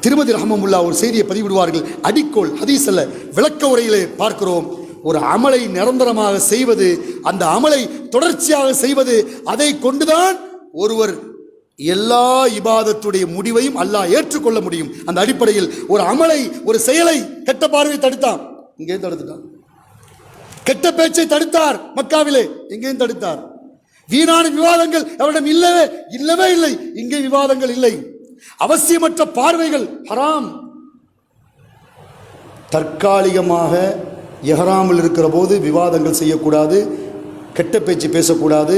திருமதி ரஹ்மத்துல்லாஹி ஒரு செய்தியை பதிவிடுவார்கள். அடிக்கோள் ஹதீஸ் அல்ல, விளக்க உரையிலே பார்க்கிறோம். ஒரு அமலை நிரந்தரமாக செய்வது, அந்த அமலை தொடர்ச்சியாக செய்வது, அதை கொண்டுதான் ஒருவர் எல்லா இபாதத்துடைய முடிவையும் அல்லாஹ் ஏற்றுக்கொள்ள முடியும். அந்த அடிப்படையில் ஒரு அமலை, ஒரு செயலை, கெட்ட பார்வையை தடுத்தான், இங்கே தடுத்துட்டான். கெட்ட பேச்சை தடுத்தார் மக்காவிலே, எங்கேயும் தடுத்தார். வீணான விவாதங்கள் அவரிடம் இல்லவே இல்லை, இங்கே விவாதங்கள் இல்லை. அவசியமற்ற பார்வைகள் ஹராம். தற்காலிகமாக இஹ்ராமில் இருக்கிற போது விவாதங்கள் செய்யக்கூடாது, கெட்ட பேச்சு பேசக்கூடாது,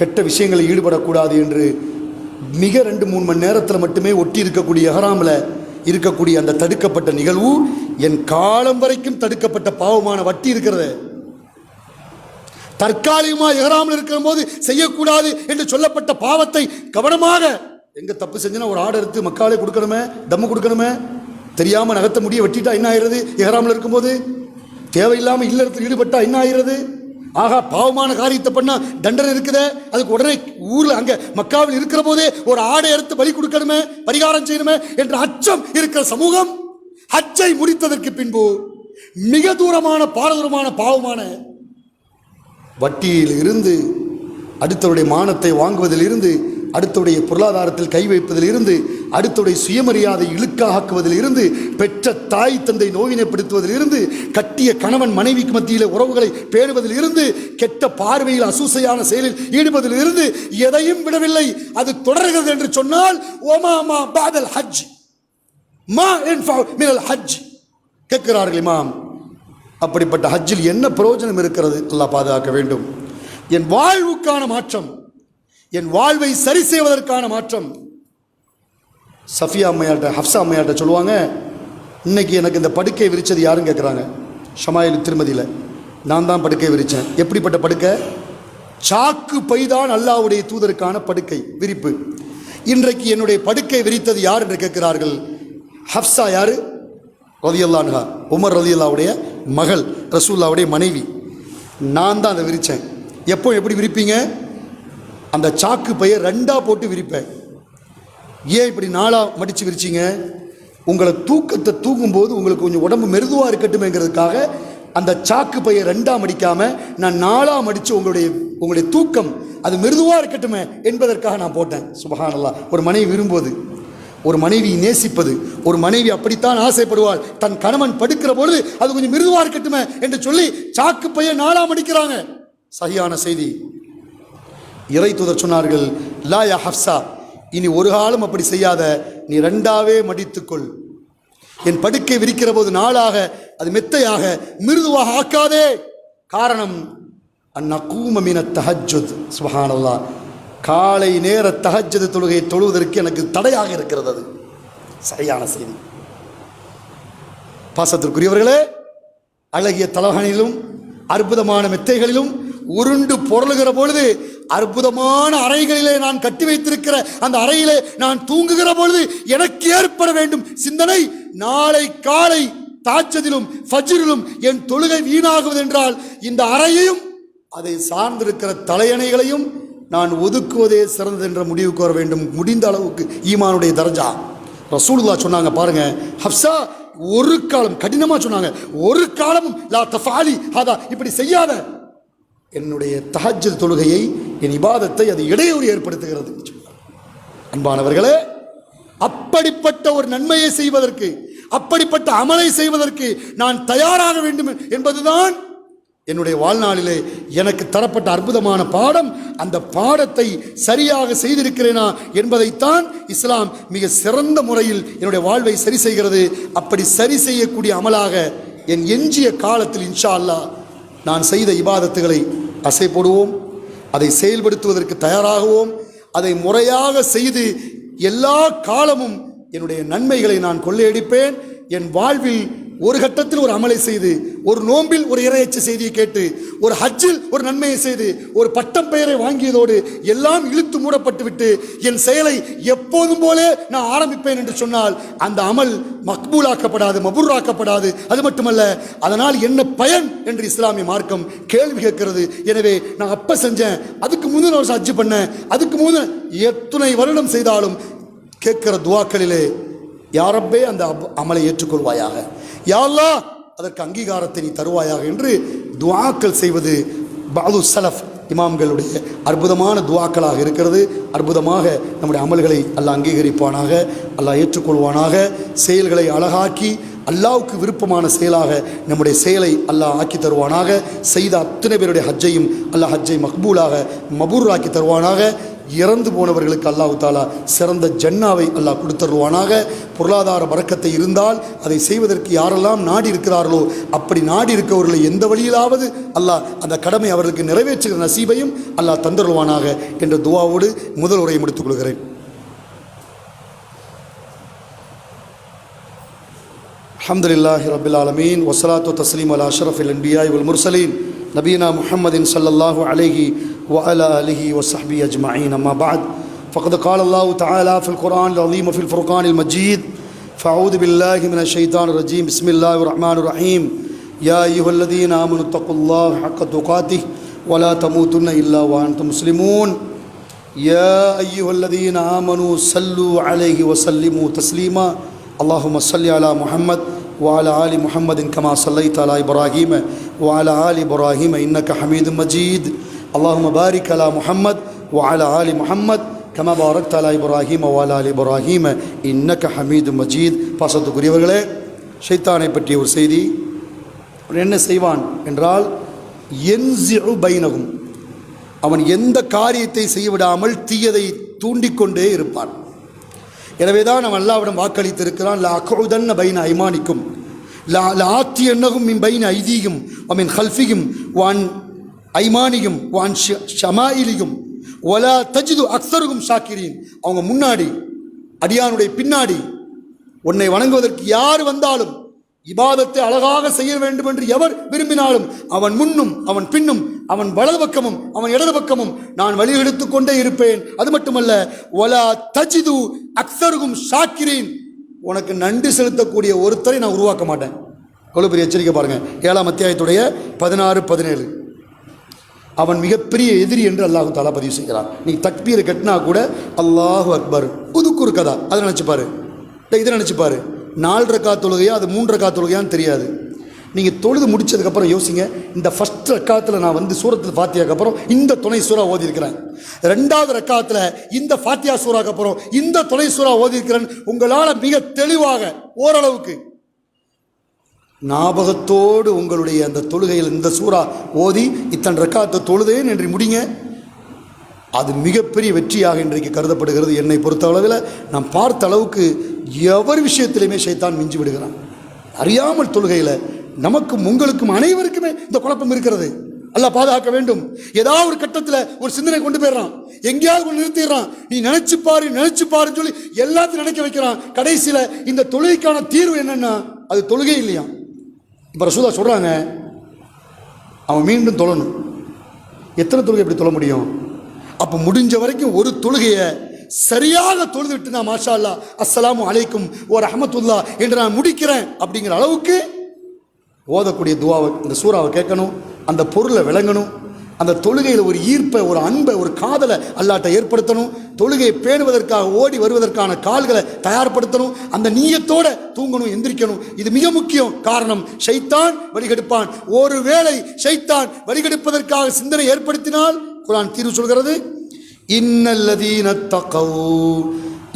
கெட்ட விஷயங்களில் ஈடுபடக்கூடாது என்று மிக 2-3 மணி நேரத்தில் மட்டுமே ஒட்டி இருக்கக்கூடிய இஹ்ராமில் இருக்கக்கூடிய அந்த தடுக்கப்பட்ட நிகழ்வு என் காலம் வரைக்கும் தடுக்கப்பட்ட பாவமான வட்டி இருக்கிறது. தற்காலிகமாக இஹ்ராமில் இருக்கிற போது செய்யக்கூடாது என்று சொல்லப்பட்ட பாவத்தை கவனமாக, எங்க தப்பு செஞ்சனா ஒரு ஆர்டர் எடுத்து மக்காலே கொடுக்கணுமே, தம்மு கொடுக்கணுமே, தெரியாம நகத்த முடிய வெட்டிட்டா என்ன ஆகிறது? இஹ்ராமில் இருக்கும்போது தேவையில்லாமல் இல்லறத்தில் ஈடுபட்டா என்ன ஆகிறது? ஆகா, பாவமான காரியத்தை பண்ணா தண்டனை இருக்குதே, அதுக்கு உடனே ஊர்ல அங்க மக்காவில் இருக்கிற போதே ஒரு ஆடை எடுத்து பலி கொடுக்கணுமே, பரிகாரம் செய்யணுமே என்ற அச்சம் இருக்கிற சமூகம் ஹஜ்ஜை முடித்ததற்கு பின்பு மிக தூரமான பாரதூரமான பாவமான வட்டியில் இருந்து, அடுத்தவருடைய மானத்தை வாங்குவதில் இருந்து, அடுத்தவுடைய பொருளாதாரத்தில் கை வைப்பதில் இருந்து, அடுத்தவுடைய சுயமரியாதை இழுக்காக்குவதில் இருந்து, பெற்ற தாய் தந்தை நோயினைப்படுத்துவதில் இருந்து, கட்டிய கணவன் மனைவிக்கு மத்தியில் உறவுகளை பேணுவதில் இருந்து, கெட்ட பார்வையில் அசூசையான செயலில் ஈடுபதில் இருந்து எதையும் விடவில்லை. அது தொடர்கிறது என்று சொன்னால் ஓமாமா பாதல் ஹஜ் மா மினல் ஹஜ் கேட்கிறார்கள் இமாம். அப்படிப்பட்ட ஹஜ்ஜில் என்ன பிரயோஜனம் இருக்கிறது? அல்லாஹ் பாதுகாக்க வேண்டும். என் வாழ்வுக்கான மாற்றம், என் வாழ்வை சரி செய்வதற்கான மாற்றம். சஃபியா அம்மையாட்ட, ஹப்சா அம்மையாட்ட சொல்லுவாங்க, இன்னைக்கு எனக்கு இந்த படுக்கை விரிச்சது யாருன்னு கேட்குறாங்க. ஷமாயில் திருமதியில் நான் தான் படுக்கை விரித்தேன். எப்படிப்பட்ட படுக்கை? சாக்கு பைதான் அல்லாஹ்வுடைய தூதருக்கான படுக்கை விரிப்பு. இன்றைக்கு என்னுடைய படுக்கை விரித்தது யார் என்று கேட்கிறார்கள். ஹப்சா யாரு? ரலியல்லாஹு அன்ஹா, உமர் ரலியல்லாஹுடைய மகள், ரசூலுல்லாஹுடைய மனைவி. நான் தான் அதை விரித்தேன். எப்போ எப்படி விரிப்பீங்க? அந்த சாக்கு பையை 2ஆ போட்டு விரிப்பேன். ஏன் இப்படி 4ஆ மடித்து விரிச்சிங்க? உங்களை தூக்கத்தை தூங்கும்போது உங்களுக்கு கொஞ்சம் உடம்பு மெருதுவாக இருக்கட்டுமேங்கிறதுக்காக அந்த சாக்கு பையை 2ஆ மடிக்காம நான் 4ஆ மடிச்சு உங்களுடைய தூக்கம் அது மிருதுவா இருக்கட்டுமே என்பதற்காக நான் போட்டேன். சுப்ஹானல்லாஹ். ஒரு மனைவி விரும்புவது, ஒரு மனைவி நேசிப்பது, ஒரு மனைவி அப்படித்தான் ஆசைப்படுவாள். தன் கணவன் படுக்கிற பொழுது அது கொஞ்சம் மிருதுவா இருக்கட்டுமே என்று சொல்லி சாக்கு பையை 4ஆ மடிக்கிறாங்க. சரியான செய்தி. இறை தூதர் சொன்னார்கள், லா யா ஹப்ஸா, இனி ஒரு காலம் அப்படி செய்யாத, நீ 2ஆவே மடித்துக்கொள். என் படுக்கை விரிக்கிற போது 4ஆக அது மெத்தையாக மிருதுவாக ஆக்காதே. காரணம் அந்நகூம மின தஹஜ்ஜுத். சுப்ஹானல்லாஹ். காலை நேர தஹஜ்ஜுத் தொழுகையை தொழுவதற்கு எனக்கு தடையாக இருக்கிறது. அது சரியான செய்தி. பாசத்திற்குரியவர்களே, அழகிய தலகாணிலும் அற்புதமான மெத்தைகளிலும் உருண்டு பொருளுகிற பொழுது, அற்புதமான அறைகளிலே நான் கட்டி வைத்திருக்கிற அந்த அறையிலே நான் தூங்குகிற பொழுது எனக்கு ஏற்பட வேண்டும் சிந்தனை, நாளை காலை தாஜ்ஜுதிலும் ஃபஜ்ரிலும் என் தொழுகை வீணாகுவது என்றால் இந்த அறையையும் அதை சார்ந்திருக்கிற தலையணைகளையும் நான் ஒதுக்குவதே சிறந்தது என்ற முடிவுக்கு வர வேண்டும். முடிந்த அளவுக்கு ஈமானுடைய தர்ஜா. ரசூலுல்லாஹ் சொன்னாங்க பாருங்க, ஹப்ஸா ஒரு காலம், கடினமா சொன்னாங்க, ஒரு காலமும் லா தஃபாலி ஹதா, இப்படி செய்யாத. என்னுடைய தஹஜ்ஜுத் தொழுகையை, என் இபாதத்தை அது இடையூறு ஏற்படுத்துகிறது. அன்பானவர்களே, அப்படிப்பட்ட ஒரு நன்மையை செய்வதற்கு, அப்படிப்பட்ட அமலை செய்வதற்கு நான் தயாராக வேண்டும் என்பதுதான் என்னுடைய வாழ்நாளிலே எனக்கு தரப்பட்ட அற்புதமான பாடம். அந்த பாடத்தை சரியாக செய்திருக்கிறேனா என்பதைத்தான் இஸ்லாம் மிக சிறந்த முறையில் என்னுடைய வாழ்வை சரி செய்கிறது. அப்படி சரி செய்யக்கூடிய அமலாக என் எஞ்சிய காலத்தில் இன்ஷா அல்லாஹ் நான் செய்த இபாதத்துகளை அசை போடுவோம், அதை செயல்படுத்துவதற்கு தயாராகுவோம். அதை முறையாக செய்து எல்லா காலமும் என்னுடைய நன்மைகளை நான் கொள்ளையடிப்பேன். என் வாழ்வில் ஒரு கட்டத்தில் ஒரு அமலை செய்து, ஒரு நோம்பில் ஒரு இறையச்ச செய்தியை கேட்டு, ஒரு ஹஜ்ஜில் ஒரு நன்மையை செய்து, ஒரு பட்டம் பெயரை வாங்கியதோடு எல்லாம் இழுத்து மூடப்பட்டு விட்டு என் செயலை எப்போதும் போலே நான் ஆரம்பிப்பேன் என்று சொன்னால் அந்த அமல் மக்பூலாக்கப்படாது, மபூராக்கப்படாது. அது மட்டுமல்ல, அதனால் என்ன பயன் என்று இஸ்லாமிய மார்க்கம் கேள்வி கேட்கிறது. எனவே நான் அப்ப செஞ்சேன், அதுக்கு முந்தின வருஷம் ஹஜ்ஜு பண்ணேன், அதுக்கு முந்தின எத்தனை வருடம் செய்தாலும் கேட்கிற துவாக்களிலே, யா ரப்பே அந்த அமலை ஏற்றுக்கொள்வாயாக, யா அல்லாஹ் அதற்கு அங்கீகாரத்தை நீ தருவாயாக என்று துஆக்கள் செய்வது பாது சலஃப் இமாம்களுடைய அற்புதமான துஆக்களாக இருக்கிறது. அற்புதமாக நம்முடைய அமல்களை அல்லாஹ் அங்கீகரிப்பானாக, அல்லாஹ் ஏற்றுக்கொள்வானாக. செயல்களை அழகாக்கி அல்லாஹ்வுக்கு விருப்பமான செயலாக நம்முடைய செயலை அல்லாஹ் ஆக்கி தருவானாக. செய்த அத்தனை பேருடைய ஹஜ்ஜையும் அல்லாஹ் ஹஜ்ஜை மக்பூலாக மபூர் ஆக்கி தருவானாக. இறந்து போனவர்களுக்கு அல்லாஹ் தாலா சிறந்த ஜன்னாவை அல்லாஹ் கொடுத்துருவானாக. பொருளாதார பரக்கத்தை இருந்தால் அதை செய்வதற்கு யாரெல்லாம் நாடி இருக்கிறார்களோ அப்படி நாடி இருக்கவர்களை எந்த வழியிலாவது அல்லாஹ் அந்த கடமை அவர்களுக்கு நிறைவேற்றுகிற நசீபையும் அல்லாஹ் தந்தருவானாக என்ற துவாவோடு முதல் உரையை முடித்துக் கொள்கிறேன். அல்ஹம்துலில்லாஹி ரப்பில் ஆலமீன் வஸ்ஸலாத்து தஸ்லீம் அலா அஷ்ரஃபில் அன்பியா வல் முர்சலீன் நபீனா முஹம்மதின் ஸல்லல்லாஹு அலைஹி وعلى آله وصحبه أجمعين. أما بعد فقد قال الله تعالى في القرآن العظيم وفي الفرقان المجيد فأعوذ بالله من الشيطان الرجيم بسم الله الرحمن الرحيم يا أيها الذين آمنوا اتقوا الله حق تقاته ولا تموتن إلا وأنتم مسلمون يا أيها الذين آمنوا صلوا عليه وسلموا تسليما اللهم صل على محمد وعلى آل محمد كما صليت على إبراهيم وعلى آل إبراهيم إنك حميد مجيد اللهم بارك على محمد وعلى آل محمد كما باركت على إبراهيم وعلى آل إبراهيم إنك حميد مجيد. பாசத்துக்குரியவர்களே, ஷைத்தானை பற்றிய ஒரு செய்தி. என்ன செய்வான் என்றால், யன்ஸிஉ பைனஹும், அவன் எந்த காரியத்தை செய்ய விடாமல் தீயதை தூண்டிக்கொண்டே இருப்பான். எனவேதான் அவன் அல்லாஹ்விடம் வாக்களித்திருக்கிறான், லா அக்உதன்ன பைன ஐமானிக்கும் லா ஆத்தியன்னஹும் மின் பைன ஐதீஹிம் வ மின் கல்ஃபிஹிம் வ அன் ஐமானியும் வான் ஷமாயிலியும் ஒலா தஜிது அக்ஸருகும் ஷாக்கிரீன். அவங்க முன்னாடி, அடியானுடைய பின்னாடி உன்னை வணங்குவதற்கு யார் வந்தாலும் இபாதத்தை அழகாக செய்ய வேண்டும் என்று எவர் விரும்பினாலும் அவன் முன்னும் அவன் பின்னும் அவன் வலது பக்கமும் அவன் இடது பக்கமும் நான் வழியெடுத்து கொண்டே இருப்பேன். அது மட்டுமல்ல, ஒலா தஜிது அக்ஸருகும் ஷாக்கிரீன், உனக்கு நன்றி செலுத்தக்கூடிய ஒருத்தரை நான் உருவாக்க மாட்டேன். எவ்வளவு பெரிய எச்சரிக்கை பாருங்க. 7ஆம் அத்தியாயத்துடைய 16-17. அவன் மிகப்பெரிய எதிரி என்று அல்லாஹு தாலா பதிவு செய்கிறான். நீ தக்பீரை கட்டினா கூட அல்லாஹு அக்பர் புதுக்குறு கதா அதை நினச்சிப்பாரு, இதை நினச்சிப்பாரு. 4 ரக்காத் தொழுகையா அது 3 ரக்காத் தொழுகையான்னு தெரியாது. நீங்கள் தொழுது முடிச்சதுக்கப்புறம் யோசிங்க, இந்த ஃபர்ஸ்ட் ரக்காத்தில் நான் வந்து சூரத்தில் ஃபாத்தியாக்கு அப்புறம் இந்த துணை சூறா ஓதியிருக்கிறேன், ரெண்டாவது ரக்காத்தில் இந்த ஃபாத்தியா சூறாக்கு அப்புறம் இந்த துணை சூறா ஓதியிருக்கிறேன். உங்களால் மிக தெளிவாக ஓரளவுக்கு ஞாபகத்தோடு உங்களுடைய அந்த தொழுகையில் இந்த சூறா ஓதி இத்தனை ரக்காத்தை தொழுதேன் என்று முடிங்க. அது மிகப்பெரிய வெற்றியாக இன்றைக்கு கருதப்படுகிறது. என்னை பொறுத்த அளவில் நான் பார்த்த அளவுக்கு எவர் விஷயத்திலையுமே ஷைத்தான் மிஞ்சி விடுகிறான். அறியாமல் தொழுகையில் நமக்கும் உங்களுக்கும் அனைவருக்குமே இந்த குழப்பம் இருக்கிறது. அல்லாஹ் பாதுகாக்க வேண்டும். ஏதாவது ஒரு கட்டத்தில் ஒரு சிந்தனை கொண்டு போயிடறான், எங்கேயாவது கொண்டு நிறுத்திடுறான். நீ நினைச்சு பாருன்னு சொல்லி எல்லாத்தையும் நினைக்க வைக்கிறான். கடைசியில் இந்த தொழுகைக்கான தீர்வு என்னன்னா அது தொழுகை இல்லையா. இப்போ ரசூலா சொல்கிறாங்க, அவன் மீண்டும் தொழணும். எத்தனை தொழுகை எப்படி தொழ முடியும்? அப்போ முடிஞ்ச வரைக்கும் ஒரு தொழுகையை சரியாக தொழுது விட்டு நான் மாஷா அல்லா அஸ்ஸலாமு அலைக்கும் ஓ ரஹமத்துல்லா என்று நான் முடிக்கிறேன் அப்படிங்கிற அளவுக்கு ஓதக்கூடிய துவாவை இந்த சூறாவை கேட்கணும், அந்த பொருளை விளங்கணும், அந்த தொழுகையில் ஒரு ஈர்ப்பை, ஒரு அன்பை, ஒரு காதலை அல்லாட்ட ஏற்படுத்தணும். தொழுகையை பேணுவதற்காக ஓடி வருவதற்கான கால்களை தயார்படுத்தணும். அந்த நீயத்தோட தூங்கணும், எந்திரிக்கணும். இது மிக முக்கியம். காரணம், ஷைத்தான் வழிகெடுப்பான். ஒருவேளை ஷைத்தான் வழிகெடுப்பதற்காக சிந்தனை ஏற்படுத்தினால் குர்ஆன் தீர்வு சொல்கிறது, இன்னல்லதீன தகவ்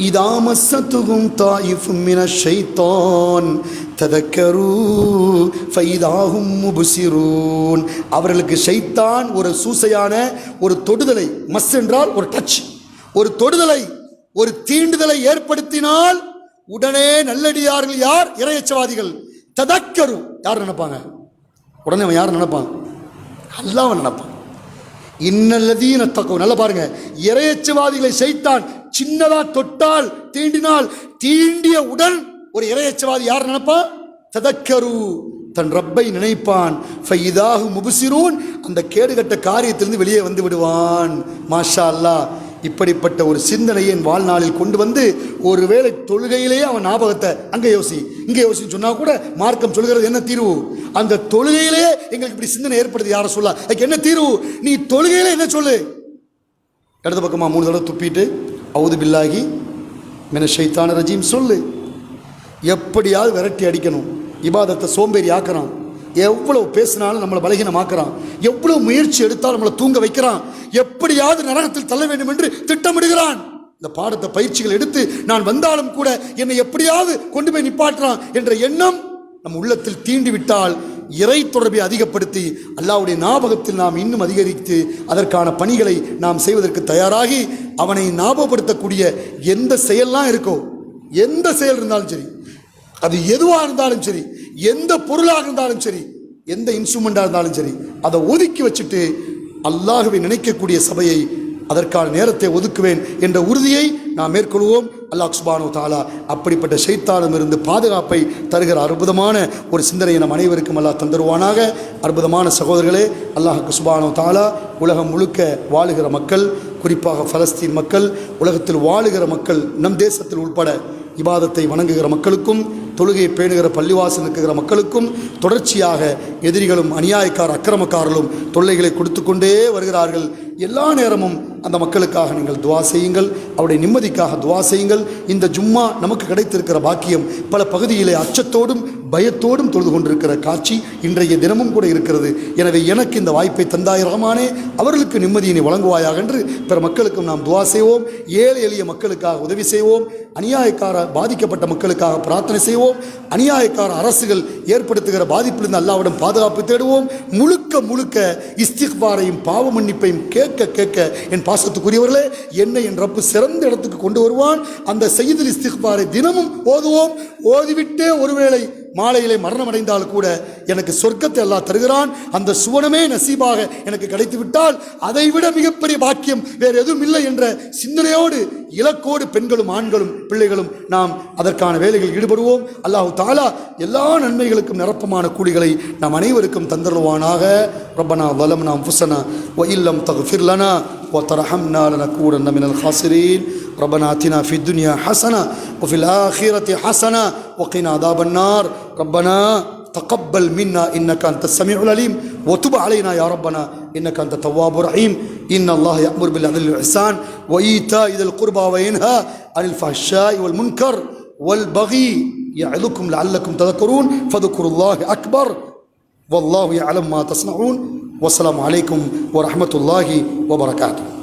இதா மஸ்ஸத்துஹும் தாயிஃபும் மினஷ் ஷைத்தான் ததக்கரு ஃபைதாஹும் முப்சிரூன். அவர்களுக்கு ஷைத்தான் ஒரு சூசையான ஒரு தொடுதலை, மஸ் என்றால் ஒரு டச், ஒரு தொடுதலை, ஒரு தீண்டுதலை ஏற்படுத்தினால் உடனே நல்லடியார்கள் யார்? இறையச்சவாதிகள். ததக்கரு யார் நினைப்பாங்க? உடனே அவன் யார் நினைப்பான்? அல்லாஹ் நினைப்பான். இன்னல்லதீன தகவ், நல்லா பாருங்க, இறையச்சவாதிகளை ஷைத்தான் சின்னதா தொட்டால், தீண்டினால், தீண்டிய உடன் ஒரு இறையச்சவாதி யார் நினைப்பான்? ததக்கரு, தன் ரப்பை நினைப்பான். ஃபைதாஹு முப்சிரூன், அந்த கேடுகட்ட காரியத்திலிருந்து வெளியே வந்து விடுவான். மாஷா அல்லாஹ். இப்படிப்பட்ட ஒரு சிந்தனையை என் வாழ்நாளில் கொண்டு வந்து, ஒருவேளை தொழுகையிலேயே அவன் ஞாபகத்தை அங்கே யோசி இங்கே யோசின்னு சொன்னா கூட மார்க்கம் சொல்கிறது என்ன தீர்வு? அந்த தொழுகையிலேயே எங்களுக்கு இப்படி சிந்தனை ஏற்படுது, யாரை சொல்ல அதுக்கு என்ன தீர்வு? நீ தொழுகையிலே என்ன சொல்லு? இடது பக்கமாக 3 தடவை துப்பிட்டு அவுது பில்லாகி மின ஷைத்தான ரஜீம் சொல்லு. எப்படியாவது விரட்டி அடிக்கணும். இபாதத்தை சோம்பேறி ஆக்குறான். எவ்வளவு பேசினாலும் நம்மளை பலகீனமாக்குறான். எவ்வளவு முயற்சி எடுத்தாலும் நம்மளை தூங்க வைக்கிறான். எப்படியாவது நரகத்தில் தள்ள வேண்டும் என்று திட்டமிடுகிறான். இந்த பாடத்தை பயிற்சிகள் எடுத்து நான் வந்தாலும் கூட என்னை எப்படியாவது கொண்டு போய் நிப்பாட்டுறான் என்ற எண்ணம் நம் உள்ளத்தில் தீண்டி விட்டால், இறை தொடர்பை அதிகப்படுத்தி அல்லாஹ்வுடைய ஞாபகத்தில் நாம் இன்னும் அதிகரித்து அதற்கான பணிகளை நாம் செய்வதற்கு தயாராகி, அவனை ஞாபகப்படுத்தக்கூடிய எந்த செயல்லாம் இருக்கோ, எந்த செயல் இருந்தாலும் சரி, அது எதுவாக இருந்தாலும் சரி, எந்த பொருளாக இருந்தாலும் சரி, எந்த இன்ஸ்ட்ருமெண்டாக இருந்தாலும் சரி, அதை ஒதுக்கி வச்சுட்டு அல்லாஹ்வை நினைக்கக்கூடிய சபையை, அதற்கான நேரத்தை ஒதுக்குவேன் என்ற உறுதியை நாம் மேற்கொள்வோம். அல்லாஹ் சுப்ஹானஹு வ தஆலா அப்படிப்பட்ட ஷைத்தானிடம் இருந்து பாதுகாப்பை தருகிற அற்புதமான ஒரு சிந்தனையை நம் அனைவருக்கும் அல்லாஹ் தந்தருவானாக. அற்புதமான சகோதரர்களே, அல்லாஹ் சுப்ஹானஹு வ தஆலா உலகம் முழுக்க வாழுகிற மக்கள், குறிப்பாக பலஸ்தீன் மக்கள், உலகத்தில் வாழுகிற மக்கள், நம் தேசத்தில் உட்பட இபாதத்தை வணங்குகிற மக்களுக்கும், தொழுகையை பேணுகிற பள்ளிவாசல் இருக்கிற மக்களுக்கும் தொடர்ச்சியாக எதிரிகளும் அநியாயக்கார அக்கிரமக்காரர்களும் தொல்லைகளை கொடுத்து கொண்டே வருகிறார்கள். எல்லா நேரமும் அந்த மக்களுக்காக நீங்கள் துவா செய்யுங்கள், அவருடைய நிம்மதிக்காக துவா செய்யுங்கள். இந்த ஜும்மா நமக்கு கிடைத்திருக்கிற பாக்கியம் பல பகுதியிலே அச்சத்தோடும் பயத்தோடும் தொழுது கொண்டிருக்கிற காட்சி இன்றைய தினமும் கூட இருக்கிறது. எனவே எனக்கு இந்த வாய்ப்பை தந்தாய் ரஹ்மானே, அவர்களுக்கு நிம்மதியினை வழங்குவாயாக என்று பிற மக்களுக்கும் நாம் துவா செய்வோம். ஏழை எளிய மக்களுக்காக உதவி செய்வோம். அநியாயக்கார பாதிக்கப்பட்ட மக்களுக்காக பிரார்த்தனை செய்வோம். அநியாயக்கார அரசுகள் ஏற்படுத்துகிற பாதிப்பிலிருந்து அல்லாஹ்விடம் பாதுகாப்பு தேடுவோம். முழுக்க முழுக்க இஸ்திக்பாரையும் பாவ மன்னிப்பையும் கேட்க கேட்க என் பாசத்துக்குரியவர்களே, என்னை என் ரப்பு சிறந்த இடத்துக்கு கொண்டு வருவான். அந்த சையதுல் இஸ்திக்பாரை தினமும் ஓதுவோம். ஓதிவிட்டே ஒருவேளை மாலையிலே மரணம் அடைந்தால் கூட எனக்கு சொர்க்கத்தை அல்லாஹ் தருகிறான். அந்த சுவனமே நசீபாக எனக்கு கிடைத்து விட்டால் அதைவிட மிகப்பெரிய பாக்கியம் வேறு எதுவும் இல்லை என்ற சிந்தனையோடு, இலக்கோடு பெண்களும் ஆண்களும் பிள்ளைகளும் நாம் அதற்கான வேலைகளில் ஈடுபடுவோம். அல்லாஹ் தஆலா எல்லா நன்மைகளுக்கும் நிரப்பமான கூலிகளை நாம் அனைவருக்கும் தந்தருவானாக. ரப்பனா வலம்னா அன்ஃபுஸனா வ இல்லம் தக்ஃபிர் லனா வ தர்ஹம்னா லனகூனன்ன மினல் காசிரீன். ربنا آتنا في الدنيا حسنة وفي الآخرة حسنة وقنا عذاب النار. ربنا تقبل منا إنك أنت السميع العليم وتب علينا يا ربنا إنك أنت التواب الرحيم. إن الله يأمر بالعدل والإحسان وإيتاء ذي القربى وينهى عن الفحشاء والمنكر والبغي يعظكم لعلكم تذكرون. فاذكروا الله أكبر வல்லாஹு யஅலம் மா தஸ்னஊன். வஸ்ஸலாமு அலைக்கும் வரஹ்மத்துல்லாஹி வபரகாத்துஹு.